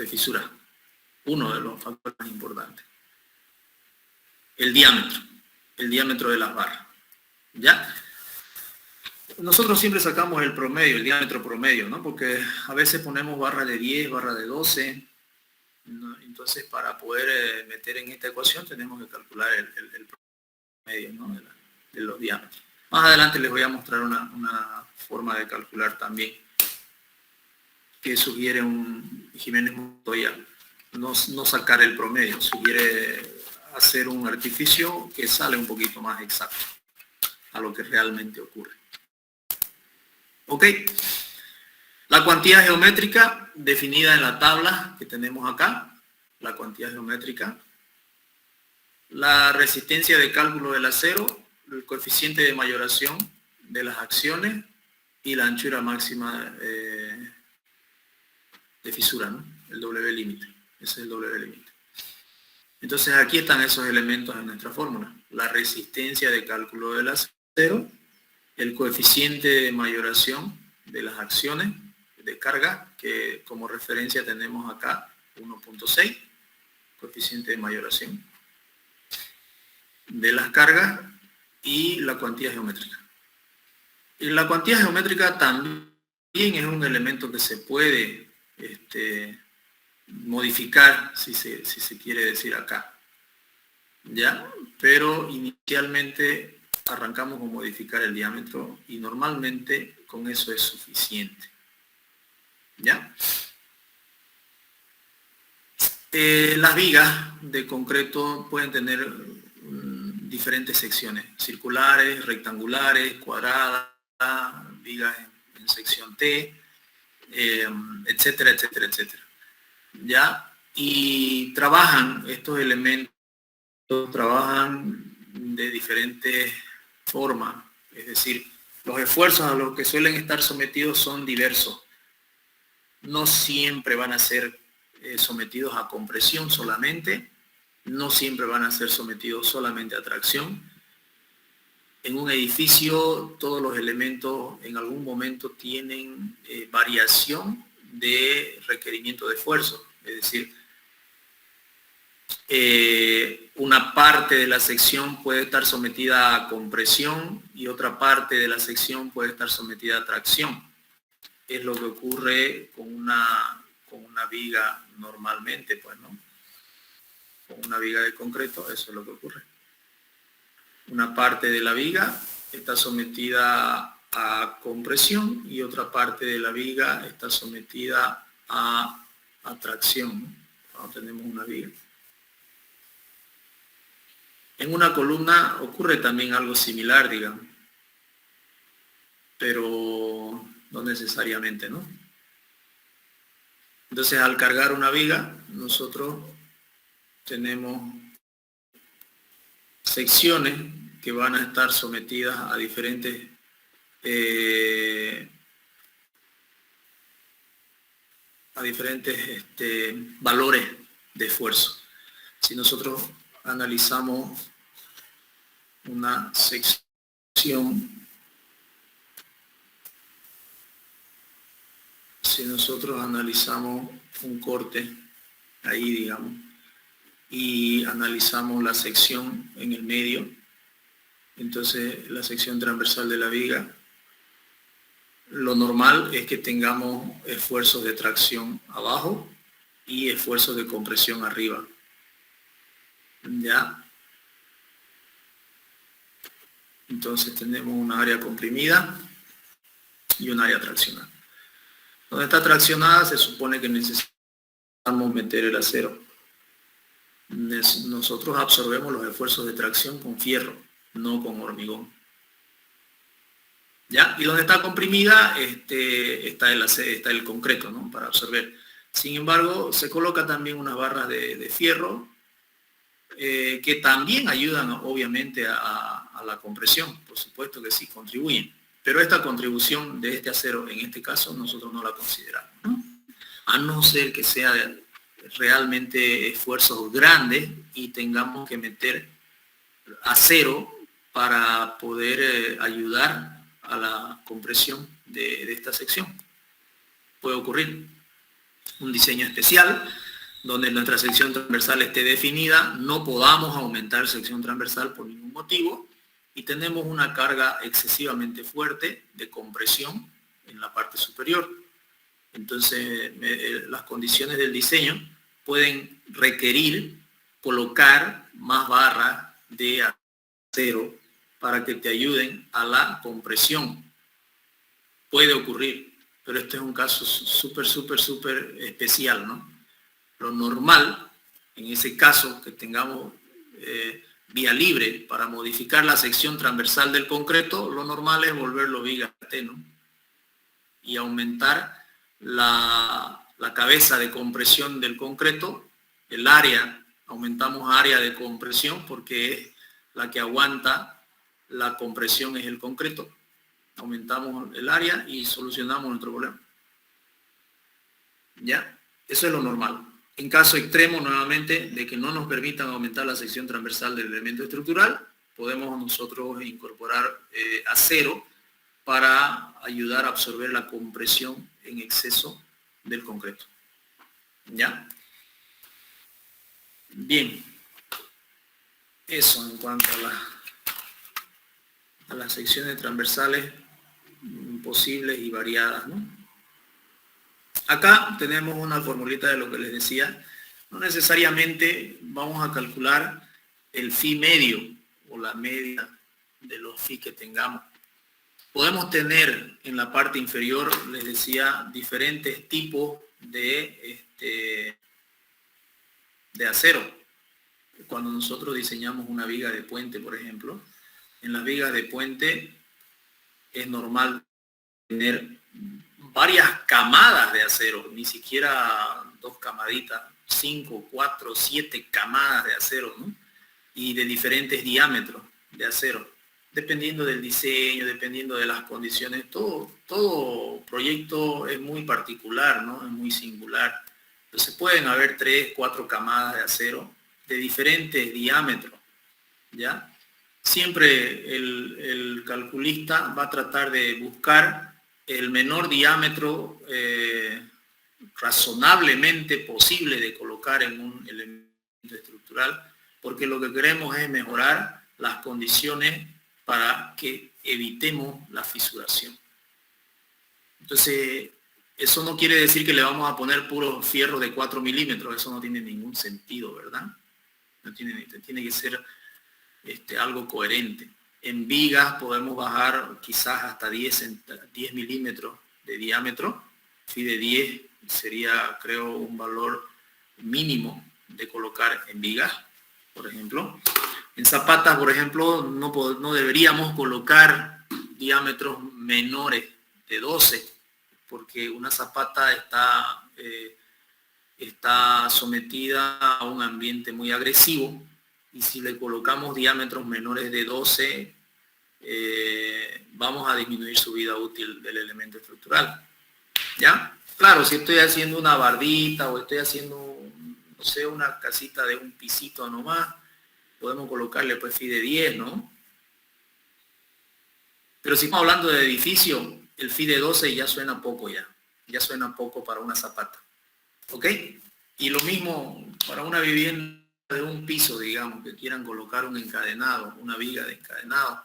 Speaker 1: fisura. Uno de los factores más importantes. El diámetro de las barras, ¿ya? Nosotros siempre sacamos el promedio, el diámetro promedio, ¿no? Porque a veces ponemos barras de 10, barras de 12, ¿no? Entonces, para poder meter en esta ecuación tenemos que calcular el promedio, ¿no? de los diámetros. Más adelante les voy a mostrar una forma de calcular también que sugiere Jiménez Montoya, no sacar el promedio, sugiere hacer un artificio que sale un poquito más exacto a lo que realmente ocurre. Ok, la cuantía geométrica definida en la tabla que tenemos acá, la cuantía geométrica, la resistencia de cálculo del acero, el coeficiente de mayoración de las acciones y la anchura máxima de fisura, ¿no? El W límite, ese es el W límite. Entonces aquí están esos elementos en nuestra fórmula, la resistencia de cálculo del acero, el coeficiente de mayoración de las acciones de carga, que como referencia tenemos acá 1.6, coeficiente de mayoración de las cargas, y la cuantía geométrica. Y la cuantía geométrica también es un elemento que se puede modificar, si se quiere decir acá, ¿ya? Pero inicialmente arrancamos con modificar el diámetro y normalmente con eso es suficiente, ¿ya? Las vigas de concreto pueden tener diferentes secciones, circulares, rectangulares, cuadradas, vigas en sección T, etcétera, etcétera, etcétera. ¿Ya? Y trabajan estos elementos, trabajan de diferentes formas, es decir, los esfuerzos a los que suelen estar sometidos son diversos. No siempre van a ser sometidos a compresión solamente, no siempre van a ser sometidos solamente a tracción. En un edificio todos los elementos en algún momento tienen variación de requerimiento de esfuerzo, es decir, una parte de la sección puede estar sometida a compresión y otra parte de la sección puede estar sometida a tracción. Es lo que ocurre con una viga normalmente, pues, ¿no? Con una viga de concreto, eso es lo que ocurre. Una parte de la viga está sometida a compresión y otra parte de la viga está sometida a tracción, ¿no? Cuando tenemos una viga. En una columna ocurre también algo similar, digamos, pero no necesariamente, ¿no? Entonces, al cargar una viga, nosotros tenemos secciones que van a estar sometidas a diferentes valores de esfuerzo. Si nosotros analizamos una sección, si nosotros analizamos un corte ahí, digamos, y analizamos la sección en el medio, entonces la sección transversal de la viga, lo normal es que tengamos esfuerzos de tracción abajo y esfuerzos de compresión arriba. ¿Ya? Entonces tenemos un área comprimida y un área traccionada. Donde está traccionada se supone que necesitamos meter el acero. Nosotros absorbemos los esfuerzos de tracción con fierro, no con hormigón. ¿Ya? Y donde está comprimida está el concreto, ¿no? Para absorber. Sin embargo, se coloca también unas barras de fierro que también ayudan obviamente a la compresión, por supuesto que sí, contribuyen. Pero esta contribución de este acero, en este caso, nosotros no la consideramos, ¿no? A no ser que sea realmente esfuerzos grandes y tengamos que meter acero para poder ayudar a la compresión de esta sección. Puede ocurrir un diseño especial donde nuestra sección transversal esté definida, no podamos aumentar sección transversal por ningún motivo y tenemos una carga excesivamente fuerte de compresión en la parte superior. Entonces, las condiciones del diseño pueden requerir colocar más barras de acero para que te ayuden a la compresión. Puede ocurrir, pero este es un caso súper especial, ¿no? Lo normal, en ese caso, que tengamos vía libre para modificar la sección transversal del concreto, lo normal es volverlo viga T, ¿no? Y aumentar la cabeza de compresión del concreto, el área, aumentamos área de compresión porque es la que aguanta la compresión, es el concreto. Aumentamos el área y solucionamos nuestro problema. ¿Ya? Eso es lo normal. En caso extremo, nuevamente, de que no nos permitan aumentar la sección transversal del elemento estructural, podemos nosotros incorporar acero para ayudar a absorber la compresión en exceso del concreto. ¿Ya? Bien. Eso en cuanto a las secciones transversales posibles y variadas, ¿no? Acá tenemos una formulita de lo que les decía. No necesariamente vamos a calcular el phi medio o la media de los phi que tengamos. Podemos tener en la parte inferior, les decía, diferentes tipos de acero. Cuando nosotros diseñamos una viga de puente, por ejemplo, en las vigas de puente es normal tener varias camadas de acero, ni siquiera 2 camaditas, 5, 4, 7 camadas de acero, ¿no? Y de diferentes diámetros de acero, dependiendo del diseño, dependiendo de las condiciones. Todo proyecto es muy particular, ¿no? Es muy singular. Entonces pueden haber 3, 4 camadas de acero de diferentes diámetros, ¿ya? Siempre el calculista va a tratar de buscar el menor diámetro razonablemente posible de colocar en un elemento estructural, porque lo que queremos es mejorar las condiciones para que evitemos la fisuración. Entonces, eso no quiere decir que le vamos a poner puro fierro de 4 milímetros, eso no tiene ningún sentido, ¿verdad? No tiene que ser algo coherente. En vigas podemos bajar quizás hasta 10 milímetros de diámetro. Phi de 10 sería, creo, un valor mínimo de colocar en vigas, por ejemplo. En zapatas, por ejemplo, no deberíamos colocar diámetros menores de 12, porque una zapata está sometida a un ambiente muy agresivo, y si le colocamos diámetros menores de 12, vamos a disminuir su vida útil del elemento estructural. ¿Ya? Claro, si estoy haciendo una bardita o estoy haciendo, no sé, una casita de un pisito nomás, podemos colocarle pues phi de 10, ¿no? Pero si estamos hablando de edificio, el phi de 12 ya suena poco ya suena poco para una zapata. ¿Ok? Y lo mismo para una vivienda de un piso, digamos, que quieran colocar un encadenado, una viga de encadenado.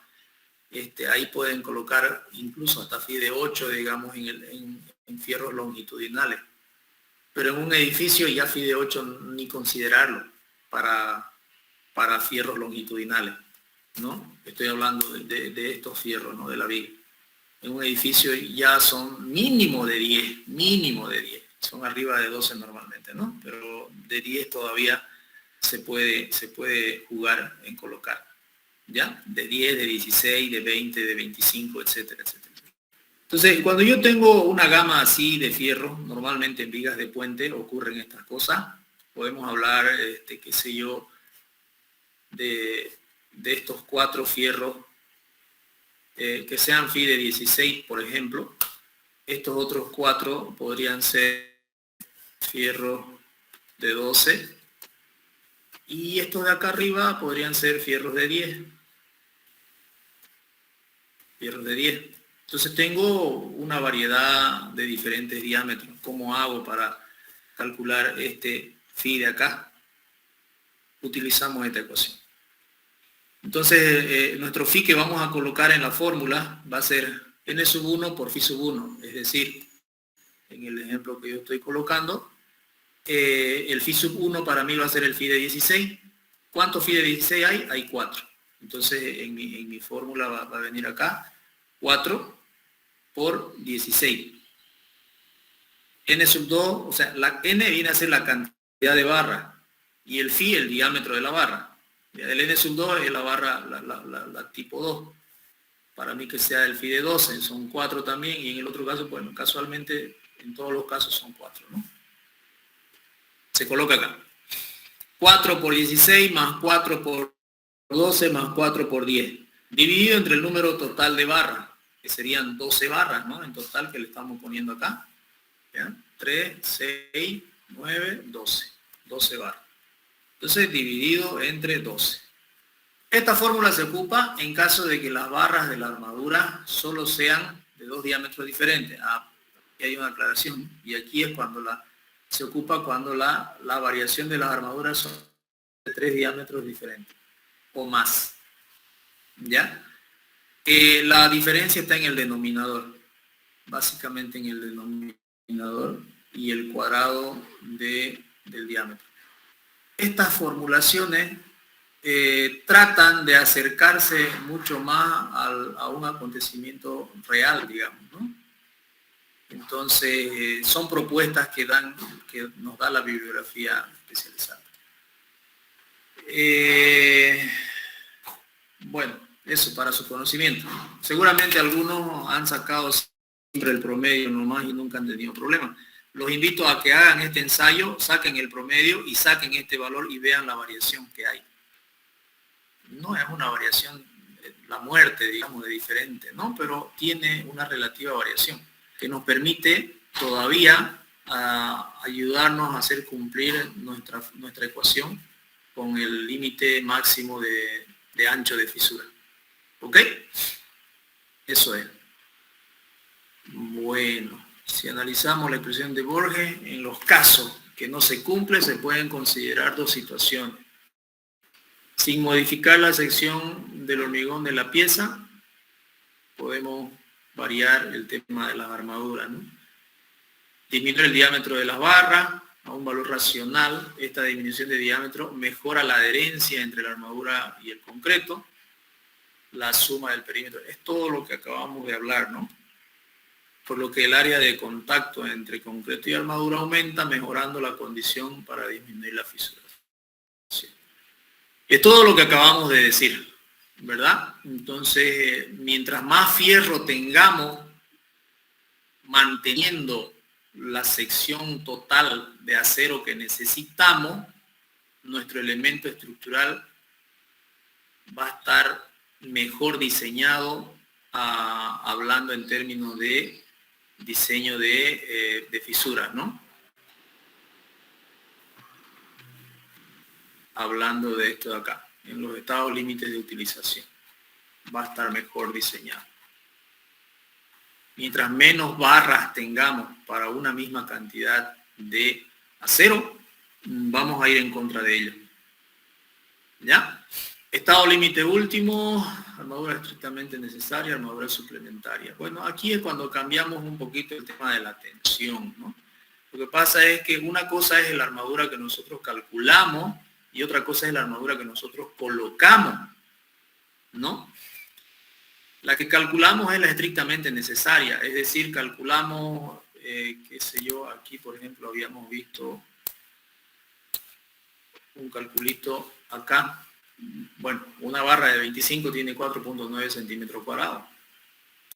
Speaker 1: Ahí pueden colocar incluso hasta phi de 8, digamos, en fierros longitudinales. Pero en un edificio ya phi de 8 ni considerarlo para fierros longitudinales, ¿no? Estoy hablando de estos fierros, ¿no? De la viga. En un edificio ya son mínimo de 10, son arriba de 12 normalmente, ¿no? Pero de 10 todavía se puede jugar en colocar, ¿ya? De 10, de 16, de 20, de 25, etcétera, etcétera. Entonces, cuando yo tengo una gama así de fierro, normalmente en vigas de puente ocurren estas cosas. Podemos hablar, qué sé yo, de estos 4 fierros que sean phi de 16, por ejemplo. Estos otros 4 podrían ser fierros de 12. Y estos de acá arriba podrían ser fierros de 10. Fierros de 10. Entonces tengo una variedad de diferentes diámetros. ¿Cómo hago para calcular este phi de acá? Utilizamos esta ecuación. Entonces, nuestro phi que vamos a colocar en la fórmula va a ser n sub 1 por phi sub 1. Es decir, en el ejemplo que yo estoy colocando, el phi sub 1 para mí va a ser el phi de 16. ¿Cuántos phi de 16 hay? Hay 4. Entonces, en mi fórmula va a venir acá 4 por 16. N sub 2, o sea, la n viene a ser la cantidad de barras y el phi el diámetro de la barra. El n sub 2 es la barra, la tipo 2. Para mí que sea el phi de 12, son 4 también, y en el otro caso, bueno, casualmente, en todos los casos son 4, ¿no? Se coloca acá. 4 por 16 más 4 por 12 más 4 por 10. Dividido entre el número total de barras, que serían 12 barras, ¿no? En total que le estamos poniendo acá. ¿Ya? 3, 6, 9, 12. 12 barras. Entonces, dividido entre 12. Esta fórmula se ocupa en caso de que las barras de la armadura solo sean de 2 diámetros diferentes. Aquí hay una aclaración. Y aquí es cuando se ocupa cuando la variación de las armaduras son de 3 diámetros diferentes o más. ¿Ya? La diferencia está en el denominador. Básicamente en el denominador y el cuadrado del diámetro. Estas formulaciones tratan de acercarse mucho más a un acontecimiento real, digamos, ¿no? Entonces, son propuestas que nos da la bibliografía especializada. Bueno, eso para su conocimiento. Seguramente algunos han sacado siempre el promedio nomás y nunca han tenido problemas. Los invito a que hagan este ensayo, saquen el promedio y saquen este valor y vean la variación que hay. No es una variación, la muerte, digamos, de diferente, ¿no? Pero tiene una relativa variación que nos permite todavía ayudarnos a hacer cumplir nuestra ecuación con el límite máximo de ancho de fisura. ¿Ok? Eso es. Bueno. Si analizamos la expresión de Borges, en los casos que no se cumple, se pueden considerar 2 situaciones. Sin modificar la sección del hormigón de la pieza, podemos variar el tema de las armaduras, ¿no? Disminuir el diámetro de las barras a un valor racional. Esta disminución de diámetro mejora la adherencia entre la armadura y el concreto. La suma del perímetro. Es todo lo que acabamos de hablar, ¿no? Por lo que el área de contacto entre concreto y armadura aumenta, mejorando la condición para disminuir la fisura. Sí. Es todo lo que acabamos de decir, ¿verdad? Entonces, mientras más fierro tengamos, manteniendo la sección total de acero que necesitamos, nuestro elemento estructural va a estar mejor diseñado, hablando en términos de diseño de fisuras, ¿no? Hablando de esto de acá, en los estados límites de utilización, va a estar mejor diseñado. Mientras menos barras tengamos para una misma cantidad de acero, vamos a ir en contra de ello. ¿Ya? Estado límite último, armadura estrictamente necesaria, armadura suplementaria. Bueno, aquí es cuando cambiamos un poquito el tema de la tensión, ¿no? Lo que pasa es que una cosa es la armadura que nosotros calculamos y otra cosa es la armadura que nosotros colocamos, ¿no? La que calculamos es la estrictamente necesaria, es decir, calculamos, qué sé yo, aquí por ejemplo habíamos visto un calculito acá. Bueno, una barra de 25 tiene 4.9 centímetros cuadrados.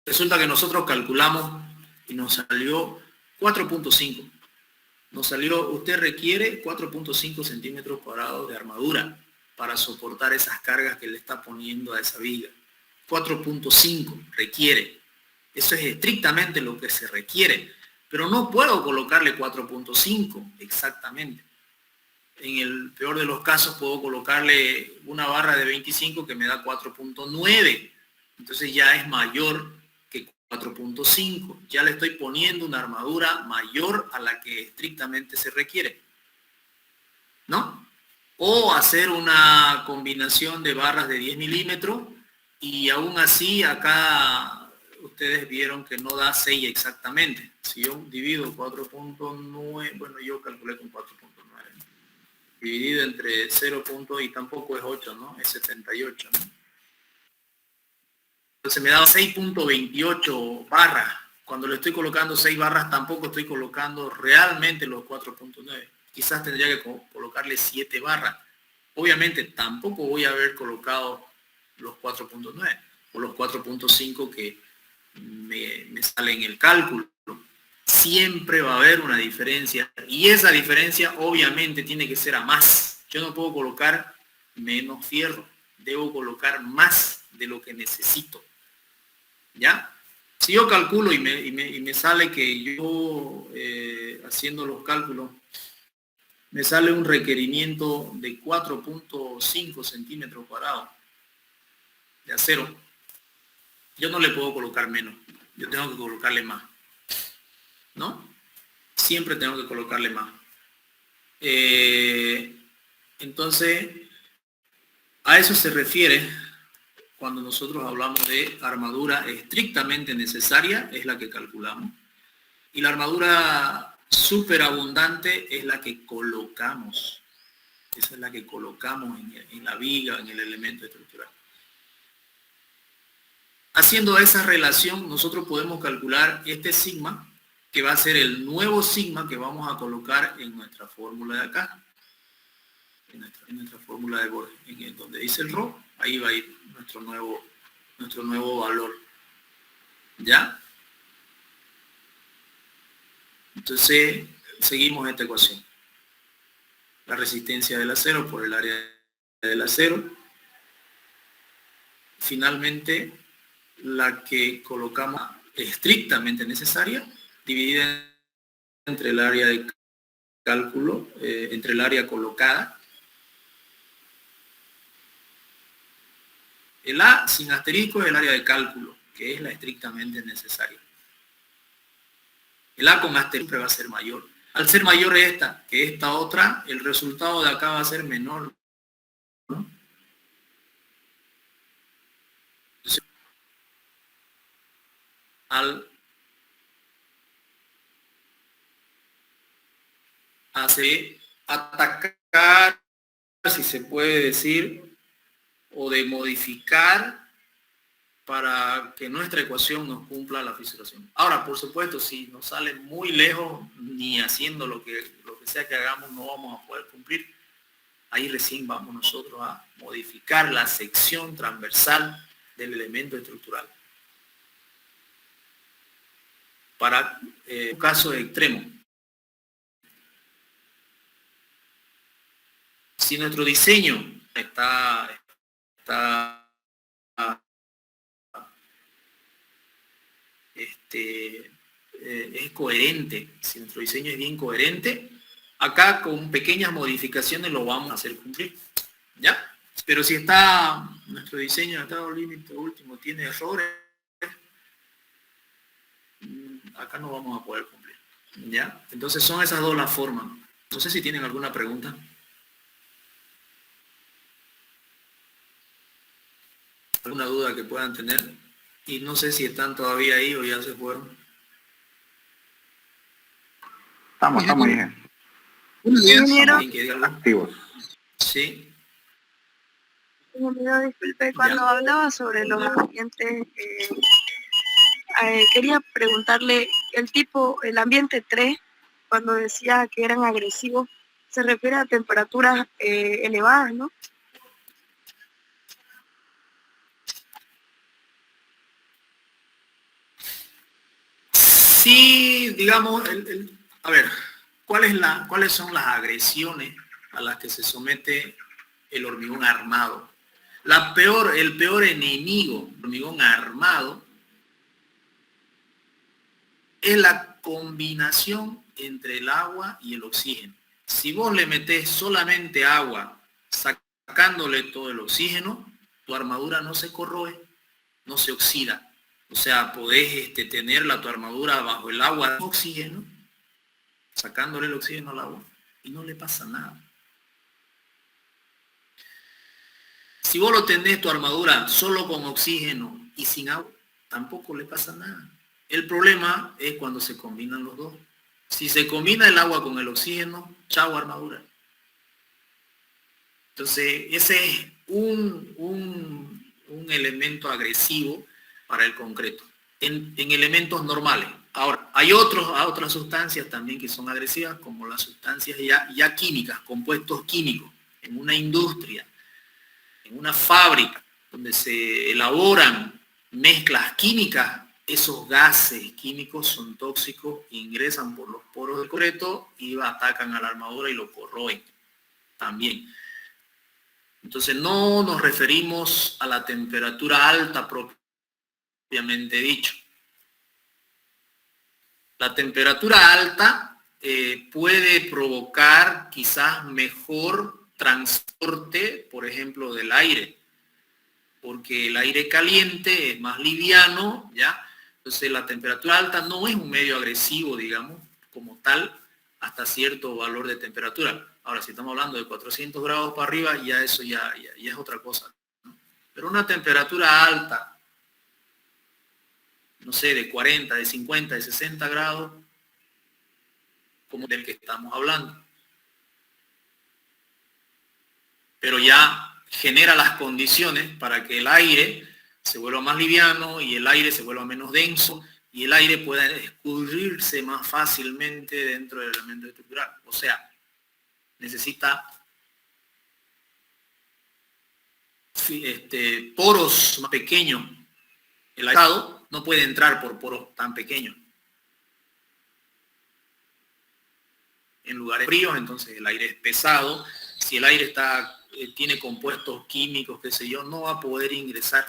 Speaker 1: Resulta que nosotros calculamos y nos salió 4.5. Nos salió, usted requiere 4.5 centímetros cuadrados de armadura para soportar esas cargas que le está poniendo a esa viga. 4.5 requiere. Eso es estrictamente lo que se requiere. Pero no puedo colocarle 4.5 exactamente. En el peor de los casos puedo colocarle una barra de 25 que me da 4.9. Entonces ya es mayor que 4.5. Ya le estoy poniendo una armadura mayor a la que estrictamente se requiere, ¿no? O hacer una combinación de barras de 10 milímetros y aún así acá ustedes vieron que no da 6 exactamente. Si yo divido 4.9, bueno, yo calculé con 4.9, dividido entre 0. Y tampoco es 8, ¿no? Es 78, ¿no? Entonces me da 6.28 barras. Cuando le estoy colocando 6 barras, tampoco estoy colocando realmente los 4.9. Quizás tendría que colocarle 7 barras. Obviamente tampoco voy a haber colocado los 4.9 o los 4.5 que me sale en el cálculo. Siempre va a haber una diferencia y esa diferencia obviamente tiene que ser a más. Yo no puedo colocar menos fierro, debo colocar más de lo que necesito. ¿Ya? Si yo calculo y me sale que yo haciendo los cálculos me sale un requerimiento de 4.5 centímetros cuadrados de acero, yo no le puedo colocar menos, yo tengo que colocarle más, ¿no? Siempre tengo que colocarle más. Entonces, a eso se refiere cuando nosotros hablamos de armadura estrictamente necesaria, es la que calculamos. Y la armadura superabundante es la que colocamos. Esa es la que colocamos en la viga, en el elemento estructural. Haciendo esa relación, nosotros podemos calcular este sigma, que va a ser el nuevo sigma que vamos a colocar en nuestra fórmula de acá. En nuestra fórmula de Borges, en donde dice el ρ, ahí va a ir nuestro nuevo valor. ¿Ya? Entonces, seguimos esta ecuación. La resistencia del acero por el área del acero. Finalmente, la que colocamos estrictamente necesaria, dividida entre el área de cálculo, entre el área colocada. El A sin asterisco es el área de cálculo, que es la estrictamente necesaria. El A con asterisco va a ser mayor. Al ser mayor esta que esta otra, el resultado de acá va a ser menor, ¿no? Entonces, al atacar, si se puede decir, o de modificar para que nuestra ecuación nos cumpla la fisuración. Ahora, por supuesto, si nos sale muy lejos, ni haciendo lo que sea que hagamos, no vamos a poder cumplir. Ahí recién vamos nosotros a modificar la sección transversal del elemento estructural. Para un caso extremo. Si nuestro diseño es coherente, si nuestro diseño es bien coherente, acá con pequeñas modificaciones lo vamos a hacer cumplir, ¿ya? Pero si nuestro diseño de estado límite último tiene errores, acá no vamos a poder cumplir, ¿ya? Entonces son esas dos las formas. No sé si tienen alguna pregunta. Alguna duda que puedan tener. Y no sé si están todavía ahí o ya se fueron.
Speaker 2: Estamos bien. Activos.
Speaker 1: Sí.
Speaker 3: Disculpe, cuando hablaba sobre los ambientes, quería preguntarle, el ambiente 3, cuando decía que eran agresivos, se refiere a temperaturas elevadas, ¿no?
Speaker 1: Sí, digamos, a ver, ¿cuáles son las agresiones a las que se somete el hormigón armado? El peor enemigo, el hormigón armado, es la combinación entre el agua y el oxígeno. Si vos le metés solamente agua, sacándole todo el oxígeno, tu armadura no se corroe, no se oxida. O sea, podés tener tu armadura bajo el agua de oxígeno, sacándole el oxígeno al agua, y no le pasa nada. Si vos lo tenés tu armadura solo con oxígeno y sin agua, tampoco le pasa nada. El problema es cuando se combinan los dos. Si se combina el agua con el oxígeno, chao armadura. Entonces, ese es un elemento agresivo para el concreto, en elementos normales. Ahora, hay otras sustancias también que son agresivas, como las sustancias ya químicas, compuestos químicos, en una industria, en una fábrica, donde se elaboran mezclas químicas. Esos gases químicos son tóxicos, ingresan por los poros del concreto y atacan a la armadura y lo corroen también. Entonces no nos referimos a la temperatura alta propiamente dicho. La temperatura alta puede provocar quizás mejor transporte, por ejemplo, del aire, porque el aire caliente es más liviano, ¿ya? Entonces la temperatura alta no es un medio agresivo, digamos, como tal, hasta cierto valor de temperatura. Ahora, si estamos hablando de 400 grados para arriba, ya eso ya es otra cosa, ¿no? Pero una temperatura alta, no sé, de 40, de 50, de 60 grados, como del que estamos hablando. Pero ya genera las condiciones para que el aire se vuelva más liviano y el aire se vuelva menos denso y el aire pueda escurrirse más fácilmente dentro del elemento estructural. O sea, necesita poros más pequeños. El aire no puede entrar por poros tan pequeños. En lugares fríos, entonces el aire es pesado. Si el aire tiene compuestos químicos, qué sé yo, no va a poder ingresar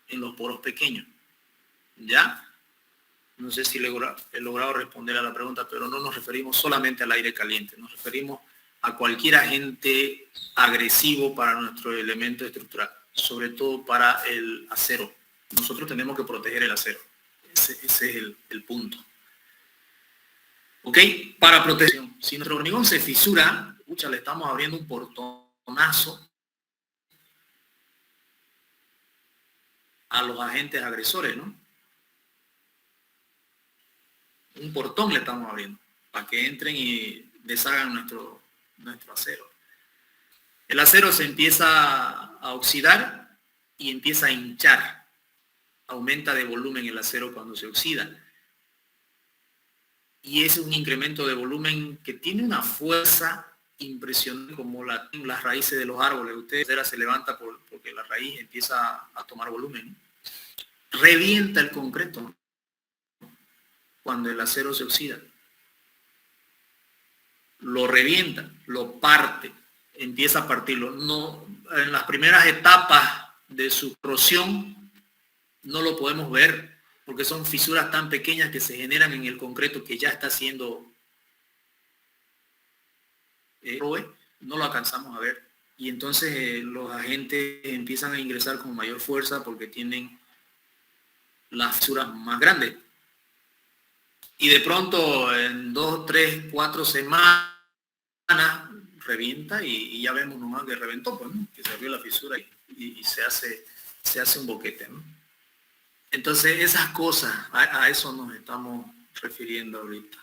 Speaker 1: en los poros pequeños. ¿Ya? No sé si he logrado responder a la pregunta, pero no nos referimos solamente al aire caliente, nos referimos a cualquier agente agresivo para nuestro elemento estructural, sobre todo para el acero. Nosotros tenemos que proteger el acero. Ese es el punto. ¿Ok? Para protección. Si nuestro hormigón se fisura, le estamos abriendo un portonazo a los agentes agresores, ¿no? Un portón le estamos abriendo para que entren y deshagan nuestro acero. El acero se empieza a oxidar y empieza a hinchar. Aumenta de volumen el acero cuando se oxida. Y es un incremento de volumen que tiene una fuerza impresionante, como las raíces de los árboles. Ustedes se levanta porque la raíz empieza a tomar volumen. Revienta el concreto cuando el acero se oxida. Lo revienta, lo parte, empieza a partirlo. No, en las primeras etapas de su corrosión no lo podemos ver porque son fisuras tan pequeñas que se generan en el concreto que ya está siendo no lo alcanzamos a ver. Y entonces los agentes empiezan a ingresar con mayor fuerza porque tienen las fisuras más grandes. Y de pronto en 2, 3, 4 semanas revienta y ya vemos nomás que reventó, pues, ¿no? Que se abrió la fisura y se hace un boquete, ¿no? Entonces esas cosas, a eso nos estamos refiriendo ahorita.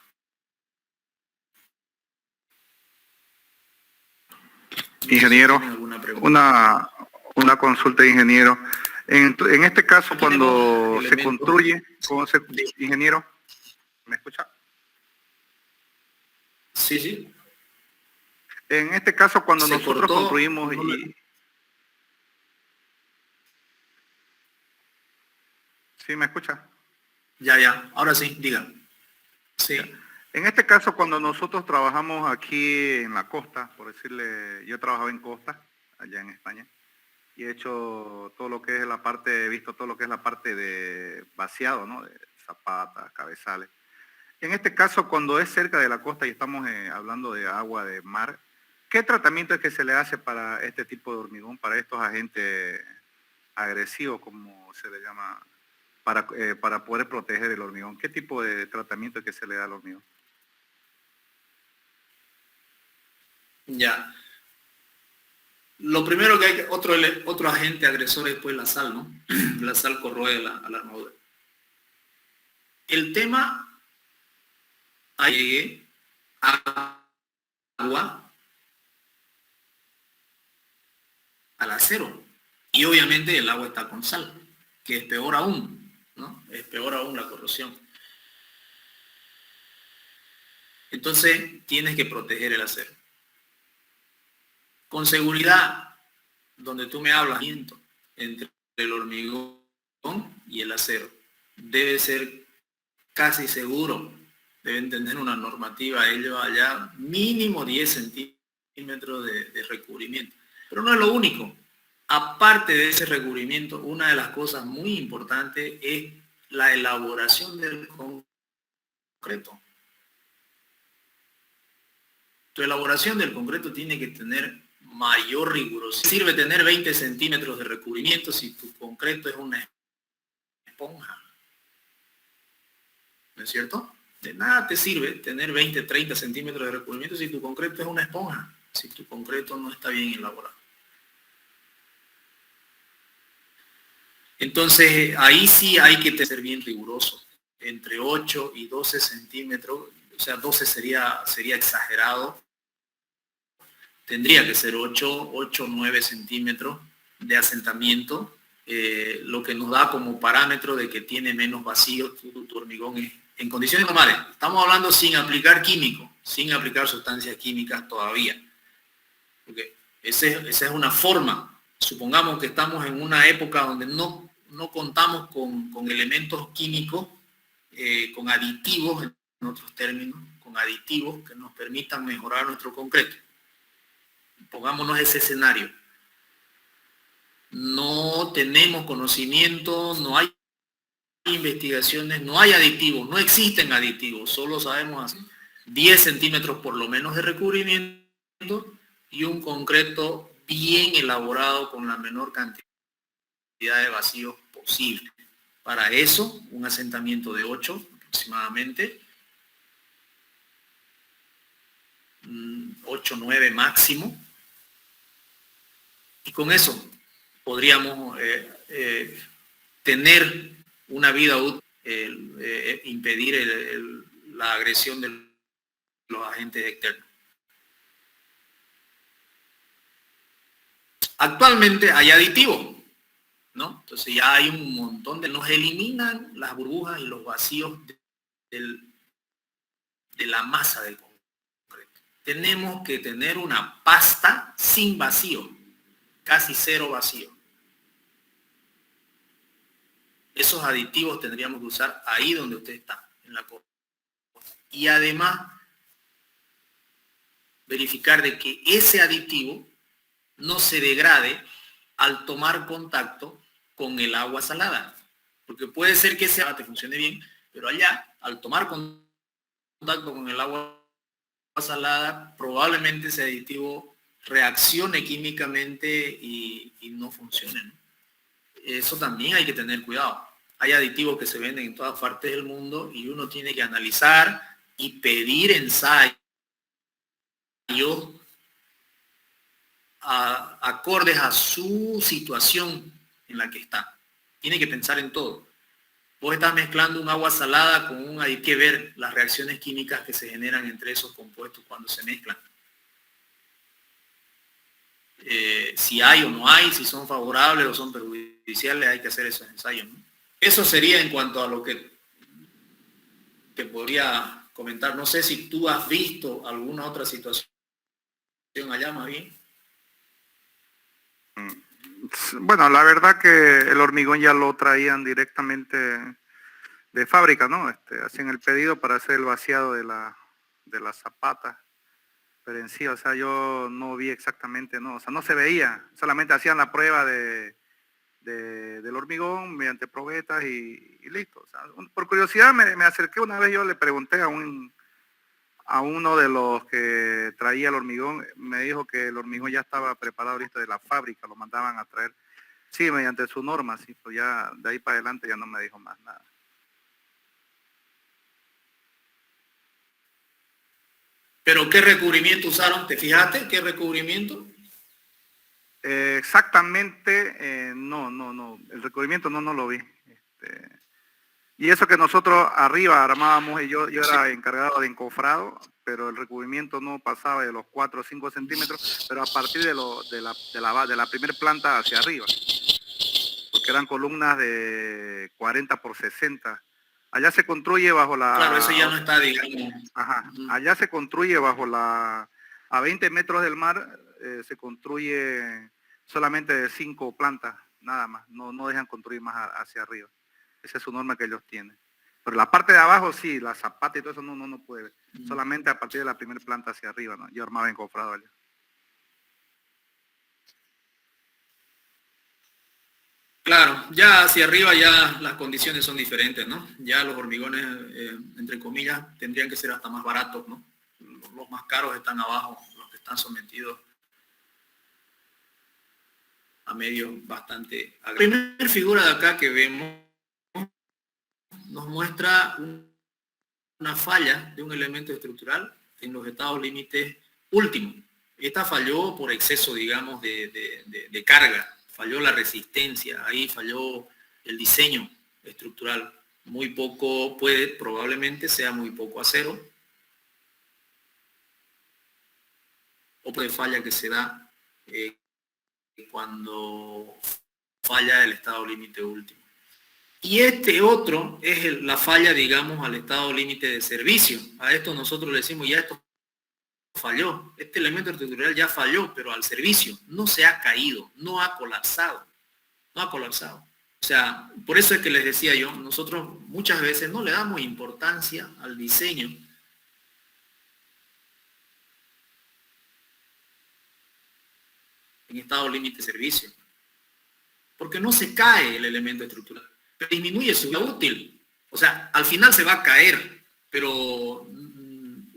Speaker 2: Ingeniero, una consulta, ingeniero. En este caso, cuando se construye, ingeniero, ¿me escucha?
Speaker 1: Sí, sí.
Speaker 2: En este caso, cuando nosotros construimos ¿Sí me escucha?
Speaker 1: Ya, ahora sí, diga. Sí.
Speaker 2: En este caso, cuando nosotros trabajamos aquí en la costa, por decirle, yo trabajaba en costa, allá en España. Y he hecho todo lo que es la parte, he visto todo lo que es la parte de vaciado, ¿no? De zapatas, cabezales. En este caso, cuando es cerca de la costa y estamos hablando de agua de mar, ¿qué tratamiento es que se le hace para este tipo de hormigón, para estos agentes agresivos, como se le llama, para poder proteger el hormigón? ¿Qué tipo de tratamiento es que se le da al hormigón?
Speaker 1: Ya. Lo primero que hay que, otro agente agresor es pues la sal, ¿no? La sal corroe a la armadura. El tema, llegué agua al acero. Y obviamente el agua está con sal, que es peor aún, ¿no? Es peor aún la corrosión. Entonces tienes que proteger el acero. Con seguridad, donde tú me hablas, entre el hormigón y el acero, debe ser casi seguro, deben tener una normativa, ellos allá mínimo 10 centímetros de recubrimiento. Pero no es lo único. Aparte de ese recubrimiento, una de las cosas muy importantes es la elaboración del concreto. Tu elaboración del concreto tiene que tener mayor rigurosidad. Sirve tener 20 centímetros de recubrimiento si tu concreto es una esponja. ¿No es cierto? De nada te sirve tener 20, 30 centímetros de recubrimiento si tu concreto es una esponja, si tu concreto no está bien elaborado. Entonces, ahí sí hay que ser bien riguroso. Entre 8 y 12 centímetros, o sea, 12 sería exagerado. Tendría que ser 8, 9 centímetros de asentamiento, lo que nos da como parámetro de que tiene menos vacío tu hormigón en condiciones normales. Estamos hablando sin aplicar químicos, sin aplicar sustancias químicas todavía. Porque esa es una forma. Supongamos que estamos en una época donde no contamos con elementos químicos, con aditivos, en otros términos, con aditivos que nos permitan mejorar nuestro concreto. Pongámonos ese escenario. No tenemos conocimiento, no hay investigaciones, no hay aditivos, no existen aditivos, solo sabemos así. 10 centímetros por lo menos de recubrimiento y un concreto bien elaborado con la menor cantidad de vacíos posible. Para eso, un asentamiento de 8 aproximadamente, 8, 9 máximo, y con eso podríamos tener una vida útil, impedir la agresión de los agentes externos. Actualmente hay aditivos, ¿no? Entonces ya hay un montón nos eliminan las burbujas y los vacíos de la masa del concreto. Tenemos que tener una pasta sin vacío, casi cero vacío. Esos aditivos tendríamos que usar ahí donde usted está, en la costa. Y además, verificar de que ese aditivo no se degrade al tomar contacto con el agua salada. Porque puede ser que ese agua te funcione bien, pero allá, al tomar contacto con el agua salada, probablemente ese aditivo reaccione químicamente y no funcione, ¿no? Eso también hay que tener cuidado. Hay aditivos que se venden en todas partes del mundo y uno tiene que analizar y pedir ensayos acordes a su situación en la que está. Tiene que pensar en todo. Vos estás mezclando un agua salada con un aditivo, hay que ver las reacciones químicas que se generan entre esos compuestos cuando se mezclan. Si hay o no hay, si son favorables o son perjudiciales, hay que hacer esos ensayos, ¿no? Eso sería en cuanto a lo que te podría comentar. No sé si tú has visto alguna otra situación allá, más bien.
Speaker 2: Bueno, la verdad que el hormigón ya lo traían directamente de fábrica, ¿no? Hacían el pedido para hacer el vaciado de las zapatas Pero en sí, o sea, yo no vi exactamente, no, o sea, no se veía, solamente hacían la prueba del hormigón mediante probetas y listo. O sea, por curiosidad me acerqué una vez, yo le pregunté a uno de los que traía el hormigón, me dijo que el hormigón ya estaba preparado, listo de la fábrica, lo mandaban a traer, sí, mediante su norma, sí, pues ya de ahí para adelante ya no me dijo más nada.
Speaker 1: ¿Pero qué recubrimiento usaron? ¿Te fijaste? ¿Qué recubrimiento?
Speaker 2: Exactamente, no, el recubrimiento no lo vi. Y eso que nosotros arriba armábamos, y yo era encargado de encofrado, pero el recubrimiento no pasaba de los 4 o 5 centímetros, pero a partir de la primera planta hacia arriba, porque eran columnas de 40 por 60. Allá se construye bajo la...
Speaker 1: Claro, eso ya no está, digamos.
Speaker 2: Ajá, allá se construye bajo a 20 metros del mar, se construye solamente de 5 plantas, nada más, no dejan construir más hacia arriba. Esa es su norma que ellos tienen. Pero la parte de abajo sí, la zapata y todo eso no puede. Solamente a partir de la primera planta hacia arriba, ¿no? Yo armaba encofrado allá.
Speaker 1: Claro, ya hacia arriba ya las condiciones son diferentes, ¿no? Ya los hormigones, entre comillas, tendrían que ser hasta más baratos, ¿no? Los más caros están abajo, los que están sometidos a medios bastante agresivos. La primera figura de acá que vemos nos muestra una falla de un elemento estructural en los estados límites últimos. Esta falló por exceso, digamos, de carga. Falló la resistencia, ahí falló el diseño estructural. Muy poco, probablemente sea muy poco acero. O de falla que se da cuando falla el estado límite último. Y este otro es la falla, digamos, al estado límite de servicio. A esto nosotros le decimos, ya esto falló, este elemento estructural ya falló, pero al servicio, no se ha caído, no ha colapsado. O sea, por eso es que les decía yo, nosotros muchas veces no le damos importancia al diseño en estado límite de servicio, porque no se cae el elemento estructural, pero disminuye su vida útil. O sea, al final se va a caer, pero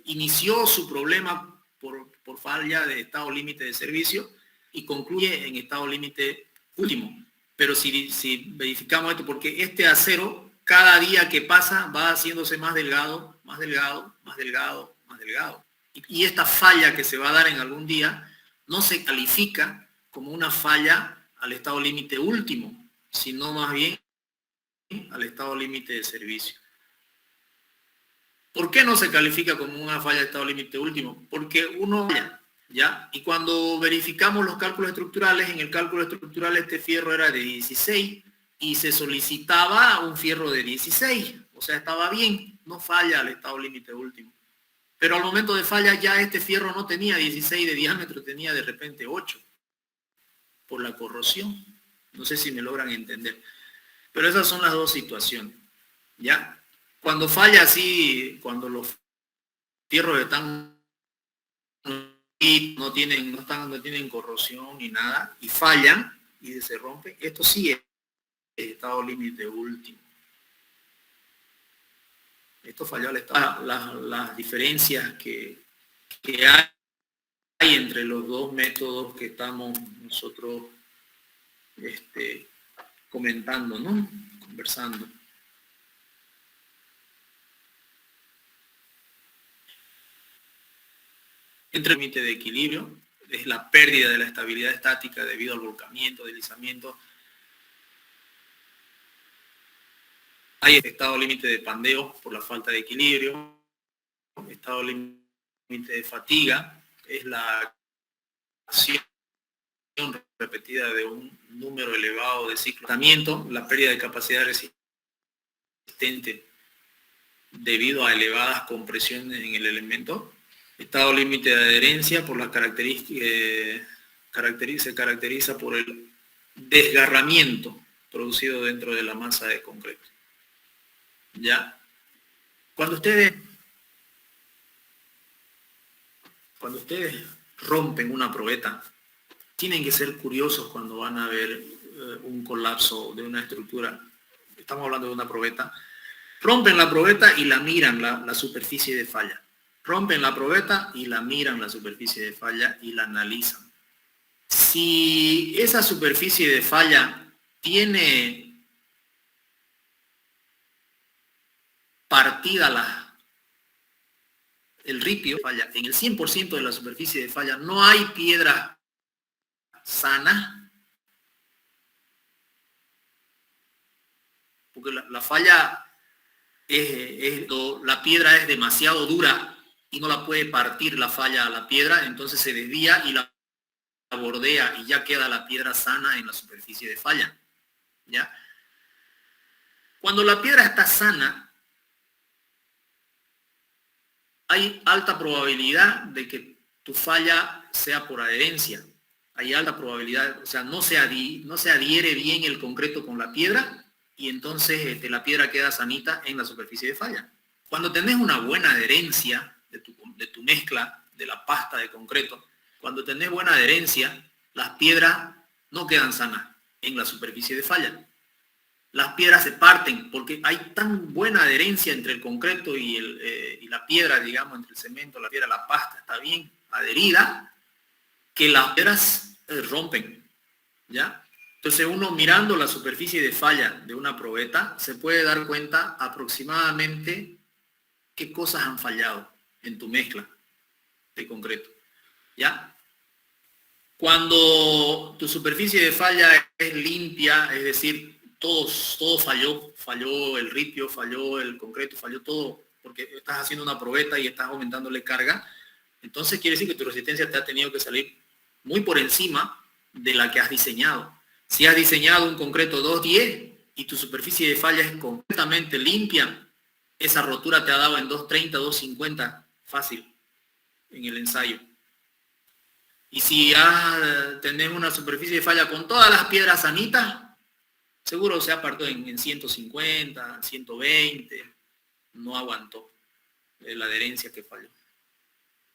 Speaker 1: inició su problema por falla de estado límite de servicio y concluye en estado límite último. Pero si verificamos esto, porque este acero, cada día que pasa, va haciéndose más delgado, más delgado, más delgado, más delgado. Y esta falla que se va a dar en algún día no se califica como una falla al estado límite último, sino más bien al estado límite de servicio. ¿Por qué no se califica como una falla de estado límite último? Porque uno falla, ¿ya? Y cuando verificamos los cálculos estructurales, en el cálculo estructural este fierro era de 16 y se solicitaba un fierro de 16. O sea, estaba bien, no falla al estado límite último. Pero al momento de falla ya este fierro no tenía 16 de diámetro, tenía de repente 8 por la corrosión. No sé si me logran entender. Pero esas son las dos situaciones, ¿ya? Cuando falla así, cuando los fierros están no tienen corrosión ni nada, y fallan y se rompen, esto sí es estado límite último. Esto falló al estado. Las diferencias que hay entre los dos métodos que estamos nosotros comentando, ¿no? Conversando. Entre el límite de equilibrio, es la pérdida de la estabilidad estática debido al volcamiento, deslizamiento. Hay estado límite de pandeo por la falta de equilibrio. Estado límite de fatiga es la acción repetida de un número elevado de ciclos. La pérdida de capacidad resistente debido a elevadas compresiones en el elemento. Estado límite de adherencia por las características, se caracteriza por el desgarramiento producido dentro de la masa de concreto. ¿Ya? Cuando ustedes cuando ustedes rompen una probeta, tienen que ser curiosos cuando van a ver un colapso de una estructura. Estamos hablando de una probeta. Rompen la probeta y la miran, la superficie de falla. Rompen la probeta y la miran, la superficie de falla, y la analizan. Si esa superficie de falla tiene partida el ripio, falla, en el 100% de la superficie de falla no hay piedra sana, porque la falla la piedra es demasiado dura y no la puede partir la falla a la piedra, entonces se desvía y la bordea y ya queda la piedra sana en la superficie de falla. ¿Ya? Cuando la piedra está sana, hay alta probabilidad de que tu falla sea por adherencia. Hay alta probabilidad, o sea, no se adhiere bien el concreto con la piedra y entonces la piedra queda sanita en la superficie de falla. Cuando tenés una buena adherencia de tu mezcla, de la pasta de concreto, cuando tenés buena adherencia, las piedras no quedan sanas en la superficie de falla. Las piedras se parten porque hay tan buena adherencia entre el concreto y la piedra, digamos, entre el cemento, la piedra, la pasta está bien adherida, que las piedras rompen, ¿ya? Entonces uno mirando la superficie de falla de una probeta se puede dar cuenta aproximadamente qué cosas han fallado en tu mezcla de concreto, ¿ya? Cuando tu superficie de falla es limpia, es decir, todo falló el ripio, falló el concreto, falló todo, porque estás haciendo una probeta y estás aumentándole carga, entonces quiere decir que tu resistencia te ha tenido que salir muy por encima de la que has diseñado. Si has diseñado un concreto 210 y tu superficie de falla es completamente limpia, esa rotura te ha dado en 230, 250 fácil en el ensayo. Y si tenés una superficie de falla con todas las piedras sanitas, seguro se ha partido en 150, 120, no aguantó la adherencia que falló.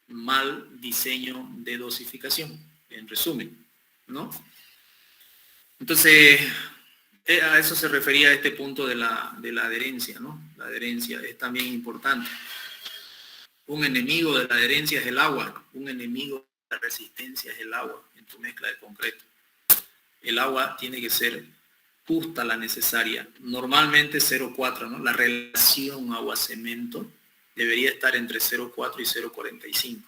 Speaker 1: Mal diseño de dosificación, en resumen, ¿no? Entonces, a eso se refería este punto de la adherencia, ¿no? La adherencia es también importante. Un enemigo de la adherencia es el agua, un enemigo de la resistencia es el agua en tu mezcla de concreto. El agua tiene que ser justa, la necesaria, normalmente 0,4, ¿no? La relación agua-cemento debería estar entre 0,4 y 0,45,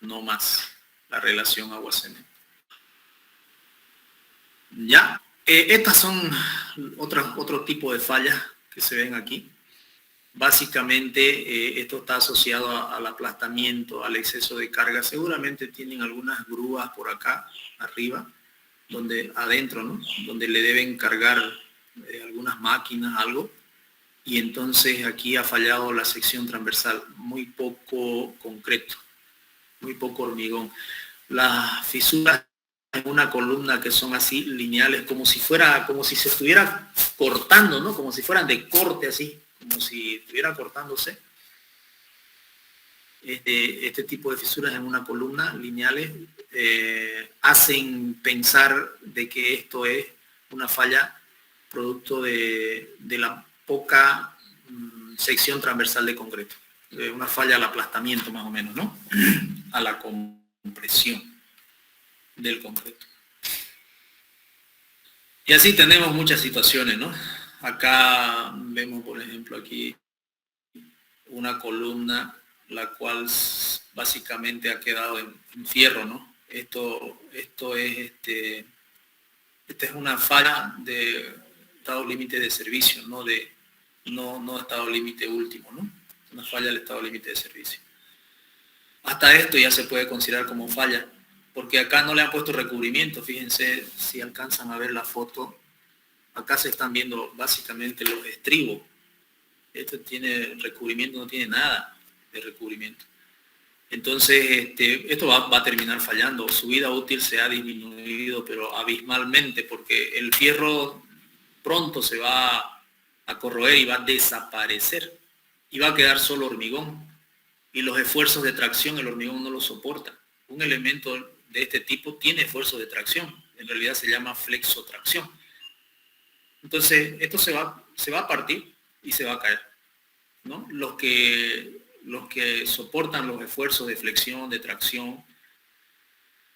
Speaker 1: no más, la relación agua-cemento. Ya, estas son otro tipo de fallas que se ven aquí. Básicamente esto está asociado al aplastamiento, al exceso de carga. Seguramente tienen algunas grúas por acá arriba, donde adentro, ¿no? Donde le deben cargar algunas máquinas, algo. Y entonces aquí ha fallado la sección transversal, muy poco concreto, muy poco hormigón. Las fisuras en una columna que son así lineales, como si se estuviera cortando, ¿no? Como si fueran de corte así, como si estuviera cortándose. Este tipo de fisuras en una columna lineales hacen pensar de que esto es una falla producto de la poca sección transversal de concreto. Una falla al aplastamiento más o menos, ¿no? A la compresión del concreto. Y así tenemos muchas situaciones, ¿no? Acá vemos, por ejemplo, aquí una columna la cual básicamente ha quedado en fierro, ¿no? Esta es una falla de estado límite de servicio, no estado límite último, ¿no? Una falla del estado límite de servicio. Hasta esto ya se puede considerar como falla, porque acá no le han puesto recubrimiento. Fíjense si alcanzan a ver la foto. Acá se están viendo básicamente los estribos. Esto tiene recubrimiento, no tiene nada de recubrimiento. Entonces, esto va a terminar fallando. Su vida útil se ha disminuido, pero abismalmente, porque el fierro pronto se va a corroer y va a desaparecer. Y va a quedar solo hormigón. y los esfuerzos de tracción el hormigón no los soporta. Un elemento de este tipo tiene esfuerzo de tracción, en realidad se llama flexotracción. Entonces, esto se va a partir y se va a caer, ¿no? Los que soportan los esfuerzos de flexión, de tracción,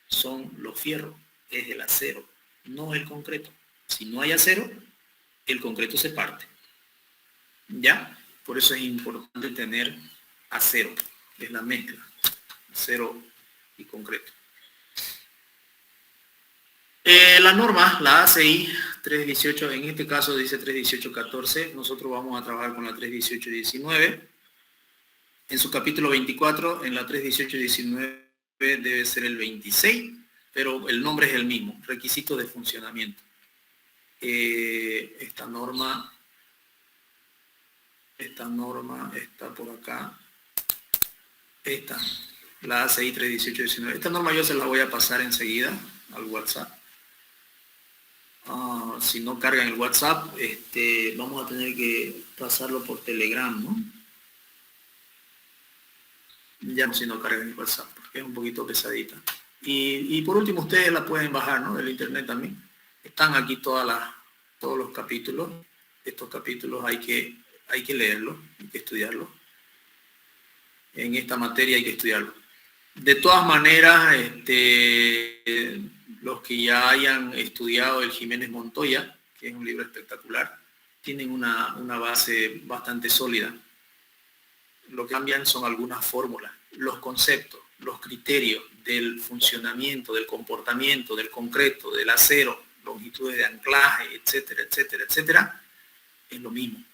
Speaker 1: son los fierros, es el acero, no el concreto. Si no hay acero, el concreto se parte. ¿Ya? Por eso es importante tener acero, es la mezcla, acero y concreto. La norma, la ACI 318, en este caso dice 318.14, nosotros vamos a trabajar con la 318.19. En su capítulo 24, en la 318.19 debe ser el 26, pero el nombre es el mismo, requisito de funcionamiento. Esta norma está por acá. La ACI 318.19. Esta norma yo se la voy a pasar enseguida al WhatsApp. Si no cargan el WhatsApp, vamos a tener que pasarlo por Telegram, ¿no? Ya si no cargan el WhatsApp, porque es un poquito pesadita. Y por último, ustedes la pueden bajar, ¿no? Del internet también. Están aquí todos los capítulos. Estos capítulos hay que leerlos, hay que estudiarlos. En esta materia hay que estudiarlo. De todas maneras, los que ya hayan estudiado el Jiménez Montoya, que es un libro espectacular, tienen una base bastante sólida. Lo que cambian son algunas fórmulas, los conceptos, los criterios del funcionamiento, del comportamiento, del concreto, del acero, longitudes de anclaje, etcétera, etcétera, etcétera, es lo mismo.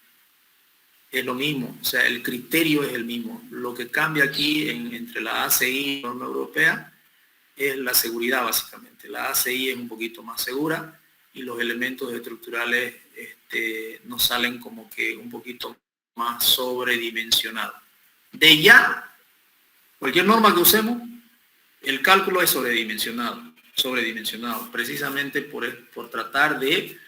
Speaker 1: Es lo mismo, o sea, el criterio es el mismo. Lo que cambia aquí entre la ACI y la norma europea es la seguridad, básicamente. La ACI es un poquito más segura y los elementos estructurales nos salen como que un poquito más sobredimensionados. De ya, cualquier norma que usemos, el cálculo es sobredimensionado, precisamente por tratar de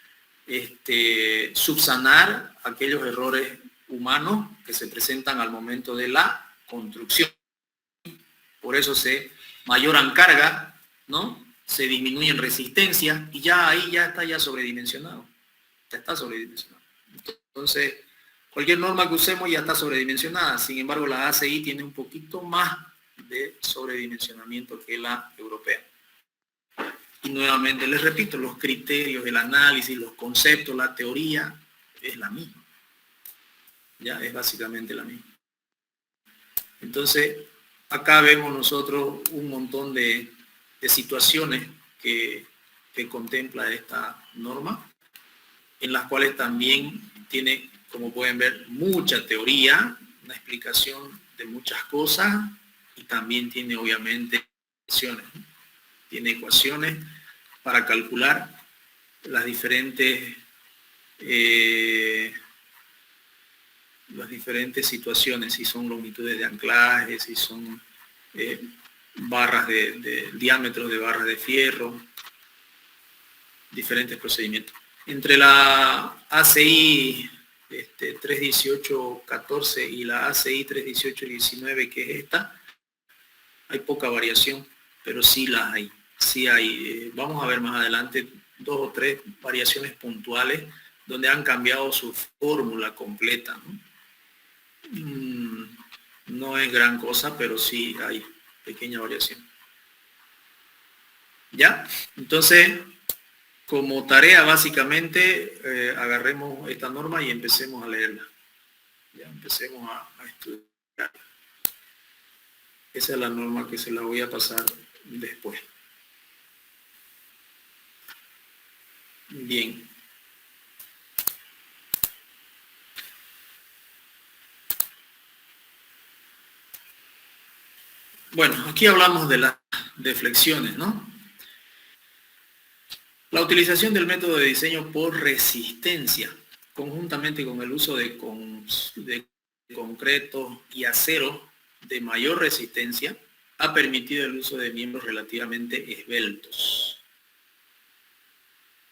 Speaker 1: subsanar aquellos errores humanos que se presentan al momento de la construcción. Por eso se mayoran carga, ¿no? Se disminuyen resistencia y ya ahí ya está sobredimensionado. Ya está sobredimensionado. Entonces, cualquier norma que usemos ya está sobredimensionada. Sin embargo, la ACI tiene un poquito más de sobredimensionamiento que la europea. Y nuevamente les repito, los criterios, el análisis, los conceptos, la teoría es la misma. Ya es básicamente la misma. Entonces, acá vemos nosotros un montón de situaciones que contempla esta norma, en las cuales también tiene, como pueden ver, mucha teoría, una explicación de muchas cosas, y también tiene obviamente ecuaciones. Tiene ecuaciones para calcular las diferentes situaciones, si son longitudes de anclaje, si son barras de diámetros de barras de fierro, diferentes procedimientos. Entre la ACI 318.14 y la ACI 318.19, que es esta, hay poca variación, pero sí las hay. Sí hay, vamos a ver más adelante 2 o 3 variaciones puntuales donde han cambiado su fórmula completa, ¿no? No es gran cosa, pero sí hay pequeña variación. ¿Ya? Entonces, como tarea básicamente, agarremos esta norma y empecemos a leerla. Ya empecemos a estudiar. Esa es la norma que se la voy a pasar después. Bien. Bueno, aquí hablamos de las deflexiones, ¿no? La utilización del método de diseño por resistencia, conjuntamente con el uso de concreto y acero de mayor resistencia, ha permitido el uso de miembros relativamente esbeltos.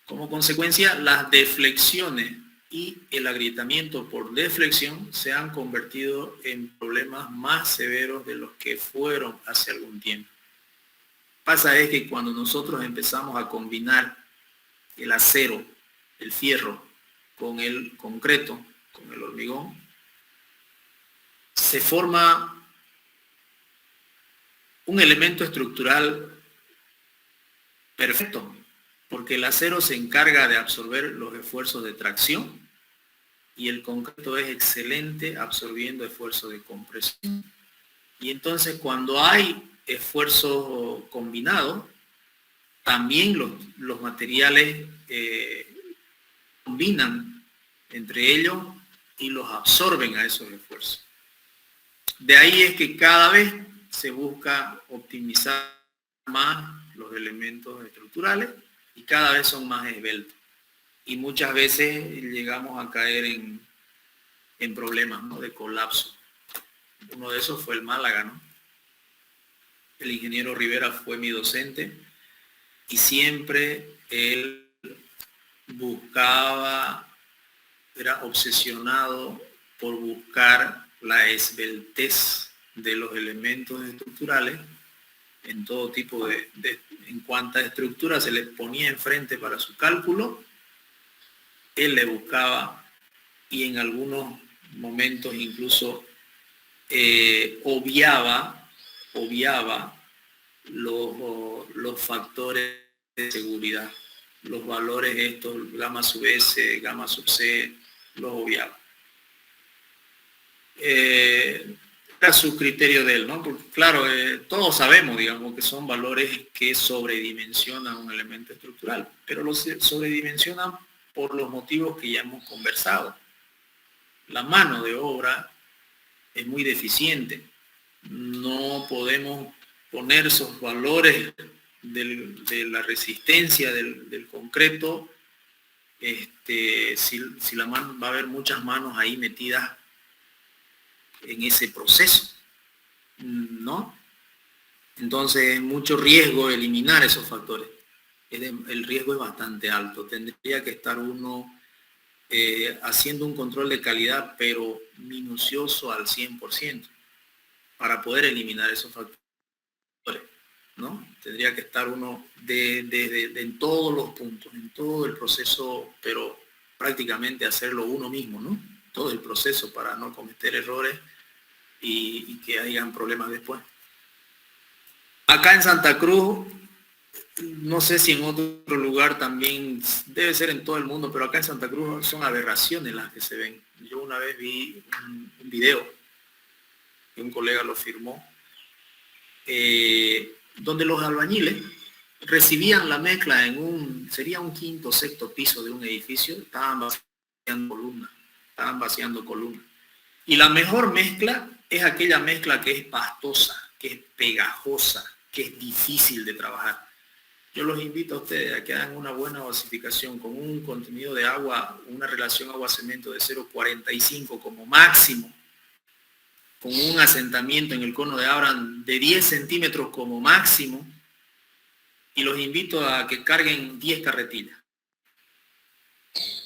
Speaker 1: Como consecuencia, las deflexiones y el agrietamiento por deflexión se han convertido en problemas más severos de los que fueron hace algún tiempo. Pasa es que cuando nosotros empezamos a combinar el acero, el fierro, con el concreto, con el hormigón, se forma un elemento estructural perfecto, porque el acero se encarga de absorber los esfuerzos de tracción y el concreto es excelente absorbiendo esfuerzos de compresión. Y entonces cuando hay esfuerzo combinado, también los materiales combinan entre ellos y los absorben a esos esfuerzos. De ahí es que cada vez se busca optimizar más los elementos estructurales y cada vez son más esbeltos. Y muchas veces llegamos a caer en problemas, ¿no?, de colapso. Uno de esos fue el Málaga, ¿no? El ingeniero Rivera fue mi docente y siempre él buscaba, era obsesionado por buscar la esbeltez de los elementos estructurales en todo tipo en cuantas estructuras se le ponía enfrente para su cálculo, él le buscaba y en algunos momentos incluso obviaba los factores de seguridad, los valores estos, gamma sub S, gamma sub C, los obviaba. Era su criterio de él, ¿no? Porque claro, todos sabemos, digamos, que son valores que sobredimensionan un elemento estructural, pero los sobredimensionan por los motivos que ya hemos conversado. La mano de obra es muy deficiente. No podemos poner esos valores de la resistencia del concreto, si la mano, va a haber muchas manos ahí metidas en ese proceso, ¿no? Entonces, mucho riesgo eliminar esos factores. El riesgo es bastante alto. Tendría que estar uno haciendo un control de calidad, pero minucioso al 100%, para poder eliminar esos factores, ¿no? Tendría que estar uno en todos los puntos, en todo el proceso, pero prácticamente hacerlo uno mismo, ¿no? Todo el proceso para no cometer errores y que hayan problemas después. Acá en Santa Cruz, no sé si en otro lugar también, debe ser en todo el mundo, pero acá en Santa Cruz son aberraciones las que se ven. Yo una vez vi un video, que un colega lo firmó, donde los albañiles recibían la mezcla sería un quinto o sexto piso de un edificio, estaban vaciando columnas. Y la mejor mezcla es aquella mezcla que es pastosa, que es pegajosa, que es difícil de trabajar. Yo los invito a ustedes a que hagan una buena basificación con un contenido de agua, una relación agua-cemento de 0,45 como máximo, con un asentamiento en el cono de Abraham de 10 centímetros como máximo, y los invito a que carguen 10 carretillas.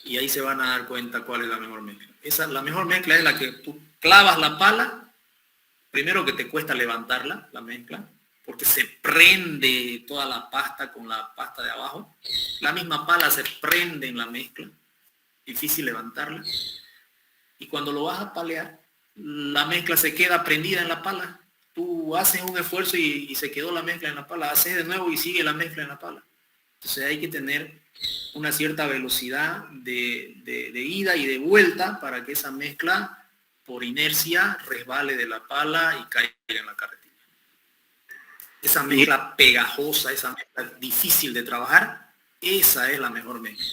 Speaker 1: Y ahí se van a dar cuenta cuál es la mejor mezcla. La mejor mezcla es la que tú clavas la pala, primero que te cuesta levantarla, la mezcla, porque se prende toda la pasta con la pasta de abajo. La misma pala se prende en la mezcla, difícil levantarla. Y cuando lo vas a palear, la mezcla se queda prendida en la pala. Tú haces un esfuerzo y se quedó la mezcla en la pala, haces de nuevo y sigue la mezcla en la pala. Entonces hay que tener una cierta velocidad de ida y de vuelta para que esa mezcla, por inercia, resbale de la pala y caiga en la carretilla. Esa mezcla pegajosa, esa mezcla difícil de trabajar, esa es la mejor mezcla.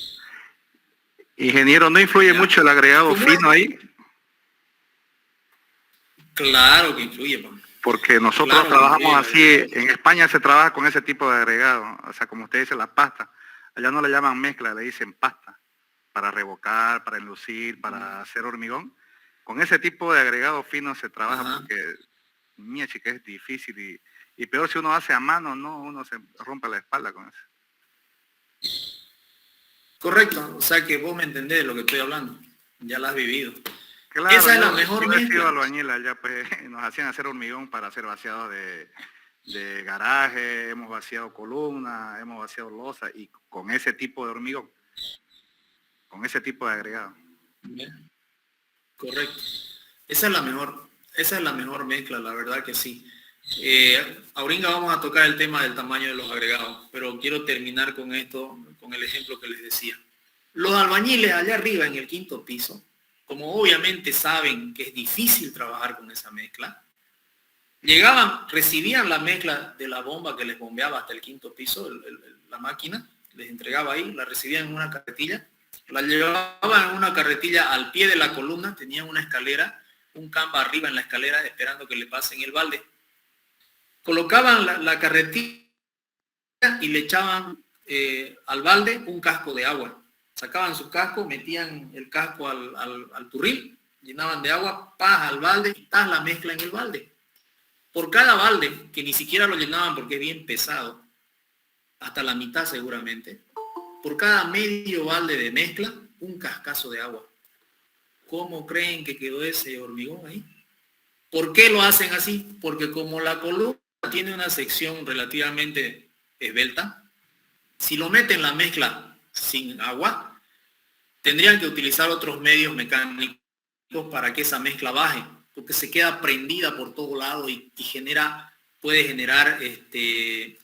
Speaker 2: Ingeniero, ¿no influye mucho el agregado fino ahí?
Speaker 1: Claro que influye, man.
Speaker 2: Porque nosotros trabajamos así, en España se trabaja con ese tipo de agregado, o sea, como usted dice, la pasta. Allá no le llaman mezcla, le dicen pasta, para revocar, para enlucir, para hacer hormigón. Con ese tipo de agregado fino se trabaja porque, mía chica, es difícil y peor si uno hace a mano, no, uno se rompe la espalda con eso.
Speaker 1: Correcto, o sea que vos me entendés de lo que estoy hablando, ya la has vivido.
Speaker 2: Claro,
Speaker 1: Esa es la mejor
Speaker 2: yo he sido
Speaker 1: mezcla.
Speaker 2: albañil allá, pues nos hacían hacer hormigón para hacer vaciado de garaje, hemos vaciado columnas, hemos vaciado losa y con ese tipo de hormigón, con ese tipo de agregado.
Speaker 1: Bien, correcto. Esa es la mejor mezcla, la verdad que sí. Ahorita vamos a tocar el tema del tamaño de los agregados, pero quiero terminar con esto, con el ejemplo que les decía. Los albañiles allá arriba en el 5º piso, como obviamente saben que es difícil trabajar con esa mezcla, llegaban, recibían la mezcla de la bomba que les bombeaba hasta el 5º piso, la máquina, les entregaba ahí, la recibían en una carretilla, la llevaban en una carretilla al pie de la columna, tenían una escalera, un campo arriba en la escalera esperando que le pasen el balde. Colocaban la carretilla y le echaban al balde un casco de agua. Sacaban su casco, metían el casco al turril, llenaban de agua, paz al balde y paz la mezcla en el balde. Por cada balde, que ni siquiera lo llenaban porque es bien pesado, hasta la mitad seguramente, por cada medio balde de mezcla, un cascazo de agua. ¿Cómo creen que quedó ese hormigón ahí? ¿Por qué lo hacen así? Porque como la columna tiene una sección relativamente esbelta, si lo meten la mezcla sin agua, tendrían que utilizar otros medios mecánicos para que esa mezcla baje, porque se queda prendida por todo lado y puede generar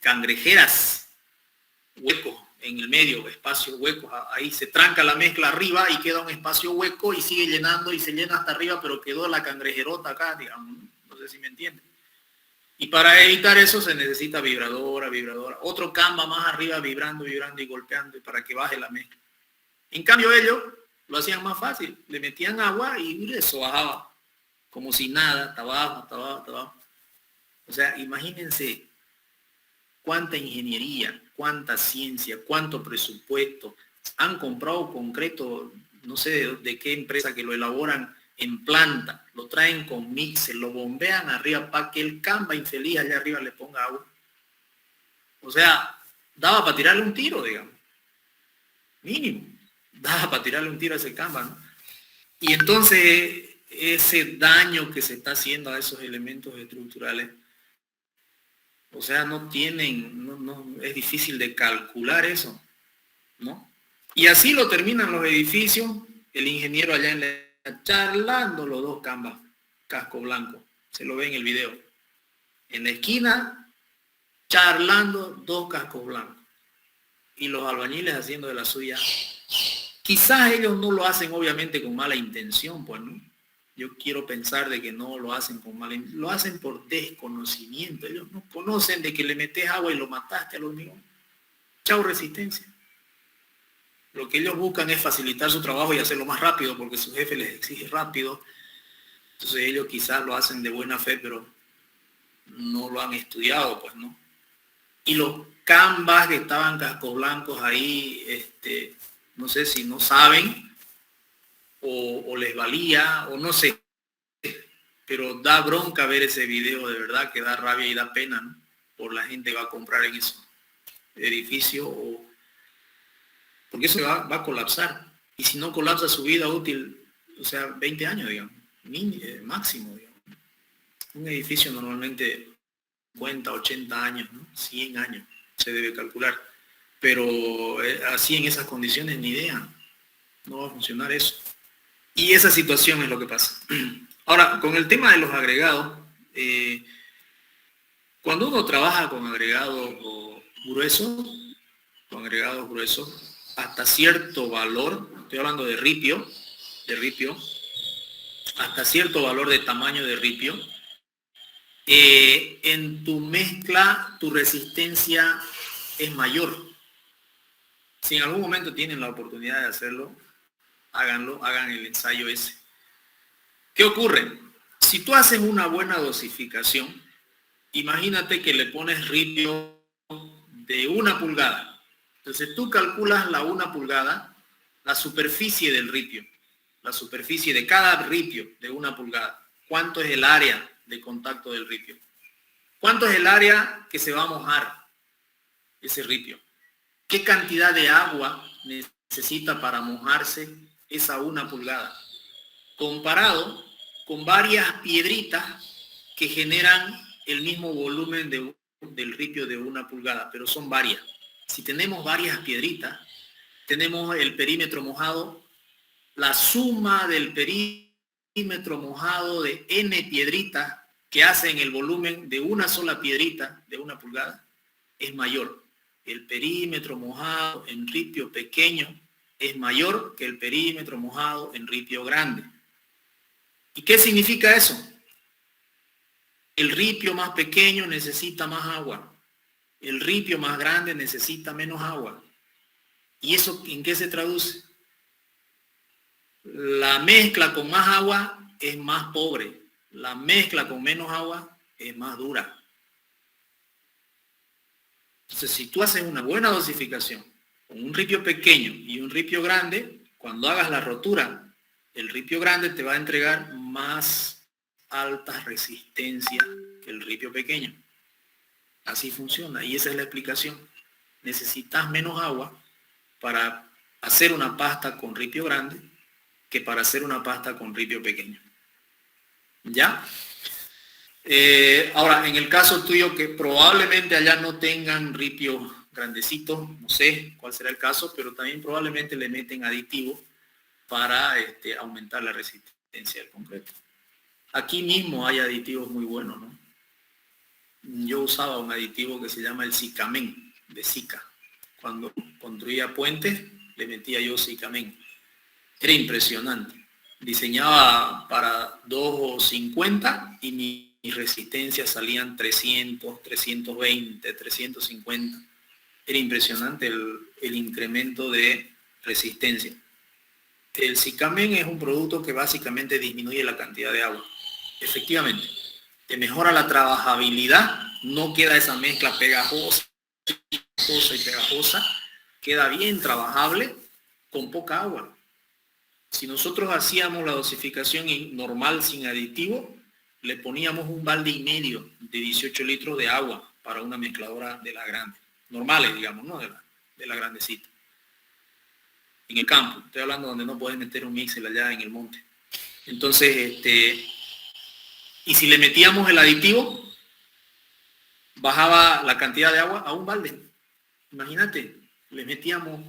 Speaker 1: cangrejeras, huecos en el medio, espacios huecos, ahí se tranca la mezcla arriba y queda un espacio hueco y sigue llenando y se llena hasta arriba, pero quedó la cangrejerota acá, digamos, no sé si me entienden. Y para evitar eso se necesita vibradora, otro camba más arriba vibrando y golpeando para que baje la mezcla. En cambio ellos lo hacían más fácil, le metían agua y eso bajaba como si nada, hasta abajo. O sea, imagínense cuánta ingeniería, cuánta ciencia, cuánto presupuesto. Han comprado concreto, no sé de qué empresa, que lo elaboran en planta, lo traen con mixer, lo bombean arriba para que el camba infeliz allá arriba le ponga agua. O sea, daba para tirarle un tiro, digamos. Mínimo. Daba para tirarle un tiro a ese camba, ¿no? Y entonces ese daño que se está haciendo a esos elementos estructurales, o sea, es difícil de calcular eso, ¿no? Y así lo terminan los edificios, el ingeniero allá en la charlando los dos cambas, casco blanco, se lo ve en el video. En la esquina, charlando dos cascos blancos. Y los albañiles haciendo de la suya. Quizás ellos no lo hacen obviamente con mala intención, pues, ¿no? Yo quiero pensar de que no lo hacen con mala intención, lo hacen por desconocimiento. Ellos no conocen de que le metes agua y lo mataste al hormigón. Chau resistencia. Lo que ellos buscan es facilitar su trabajo y hacerlo más rápido porque su jefe les exige rápido. Entonces ellos quizás lo hacen de buena fe, pero no lo han estudiado, pues, ¿no? Y los cambas que estaban cascos blancos ahí, no sé si no saben o les valía o no sé, pero da bronca ver ese video, de verdad que da rabia y da pena, ¿no? Por la gente que va a comprar en esos edificios, porque eso va a colapsar. Y si no colapsa su vida útil, o sea, 20 años, digamos, máximo, digamos. Un edificio normalmente 50, 80 años, ¿no? 100 años se debe calcular. Pero así en esas condiciones ni idea. No va a funcionar eso. Y esa situación es lo que pasa. Ahora, con el tema de los agregados, cuando uno trabaja con agregados gruesos, hasta cierto valor, estoy hablando de ripio, hasta cierto valor de tamaño de ripio, en tu mezcla, tu resistencia es mayor. Si en algún momento tienen la oportunidad de hacerlo, háganlo, hagan el ensayo ese. ¿Qué ocurre? Si tú haces una buena dosificación, imagínate que le pones ripio de 1 pulgada. Entonces tú calculas la 1 pulgada, la superficie del ripio, la superficie de cada ripio de 1 pulgada. ¿Cuánto es el área de contacto del ripio? ¿Cuánto es el área que se va a mojar ese ripio? ¿Qué cantidad de agua necesita para mojarse es a 1 pulgada, comparado con varias piedritas que generan el mismo volumen del ripio de 1 pulgada, pero son varias. Si tenemos varias piedritas, tenemos el perímetro mojado, la suma del perímetro mojado de n piedritas que hacen el volumen de una sola piedrita de 1 pulgada es mayor. El perímetro mojado en ripio pequeño es mayor que el perímetro mojado en ripio grande. ¿Y qué significa eso? El ripio más pequeño necesita más agua. El ripio más grande necesita menos agua. ¿Y eso en qué se traduce? La mezcla con más agua es más pobre. La mezcla con menos agua es más dura. Entonces, si tú haces una buena dosificación con un ripio pequeño y un ripio grande, cuando hagas la rotura, el ripio grande te va a entregar más alta resistencia que el ripio pequeño. Así funciona y esa es la explicación. Necesitas menos agua para hacer una pasta con ripio grande que para hacer una pasta con ripio pequeño. ¿Ya? Ahora, en el caso tuyo, que probablemente allá no tengan ripios grandecitos, no sé cuál será el caso, pero también probablemente le meten aditivos para aumentar la resistencia del concreto. Aquí mismo hay aditivos muy buenos, ¿no? Yo usaba un aditivo que se llama el Cicamen, de Sica. Cuando construía puentes, le metía yo Cicamen. Era impresionante. Diseñaba para 250 y mis resistencias salían 300, 320, 350. Era impresionante el incremento de resistencia. El Cicamen es un producto que básicamente disminuye la cantidad de agua. Efectivamente, te mejora la trabajabilidad, no queda esa mezcla pegajosa y pegajosa, queda bien trabajable con poca agua. Si nosotros hacíamos la dosificación normal sin aditivo, le poníamos un balde y medio de 18 litros de agua para una mezcladora de la grande. Normales, digamos, ¿no? De la grandecita. En el campo, estoy hablando donde no puedes meter un mixer allá en el monte. Entonces, y si le metíamos el aditivo, bajaba la cantidad de agua a un balde. Imagínate, le metíamos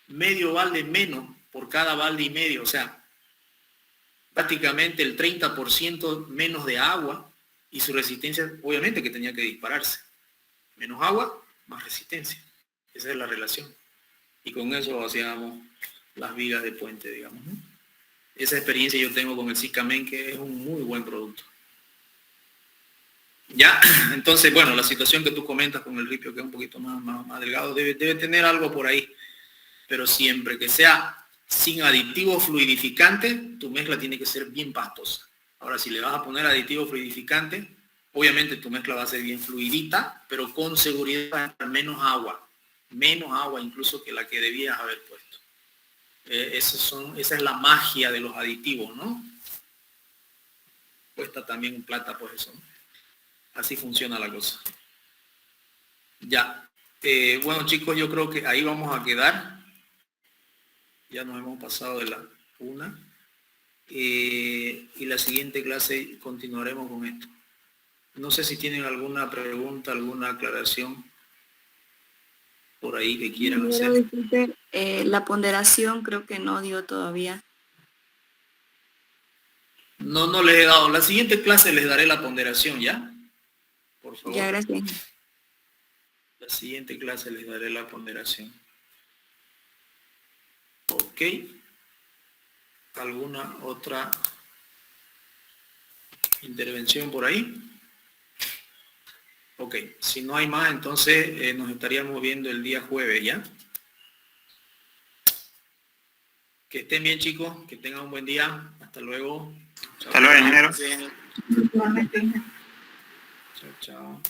Speaker 1: medio balde menos por cada balde y medio, o sea, prácticamente el 30% menos de agua y su resistencia, obviamente que tenía que dispararse. Menos agua, más resistencia. Esa es la relación. Y con eso hacíamos las vigas de puente, digamos, ¿no? Esa experiencia yo tengo con el Cicamen, que es un muy buen producto. Ya, entonces, bueno, la situación que tú comentas con el ripio, que es un poquito más delgado, debe tener algo por ahí. Pero siempre que sea sin aditivo fluidificante, tu mezcla tiene que ser bien pastosa. Ahora, si le vas a poner aditivo fluidificante, obviamente tu mezcla va a ser bien fluidita, pero con seguridad va a estar menos agua incluso que la que debías haber puesto. Esa es la magia de los aditivos, ¿no? Cuesta también plata, pues eso, ¿no? Así funciona la cosa. Ya. Bueno, chicos, yo creo que ahí vamos a quedar. Ya nos hemos pasado de la 1. Y la siguiente clase continuaremos con esto. No sé si tienen alguna pregunta, alguna aclaración por ahí que quieran hacer.
Speaker 4: La ponderación creo que no dio todavía.
Speaker 1: No les he dado. La siguiente clase les daré la ponderación, ¿ya? Por favor.
Speaker 4: Ya, gracias.
Speaker 1: La siguiente clase les daré la ponderación. Ok. ¿Alguna otra intervención por ahí? Ok, si no hay más, entonces nos estaríamos viendo el día jueves, ¿ya? Que estén bien, chicos, que tengan un buen día. Hasta luego.
Speaker 2: Hasta luego, ingeniero.
Speaker 1: Chao, chao.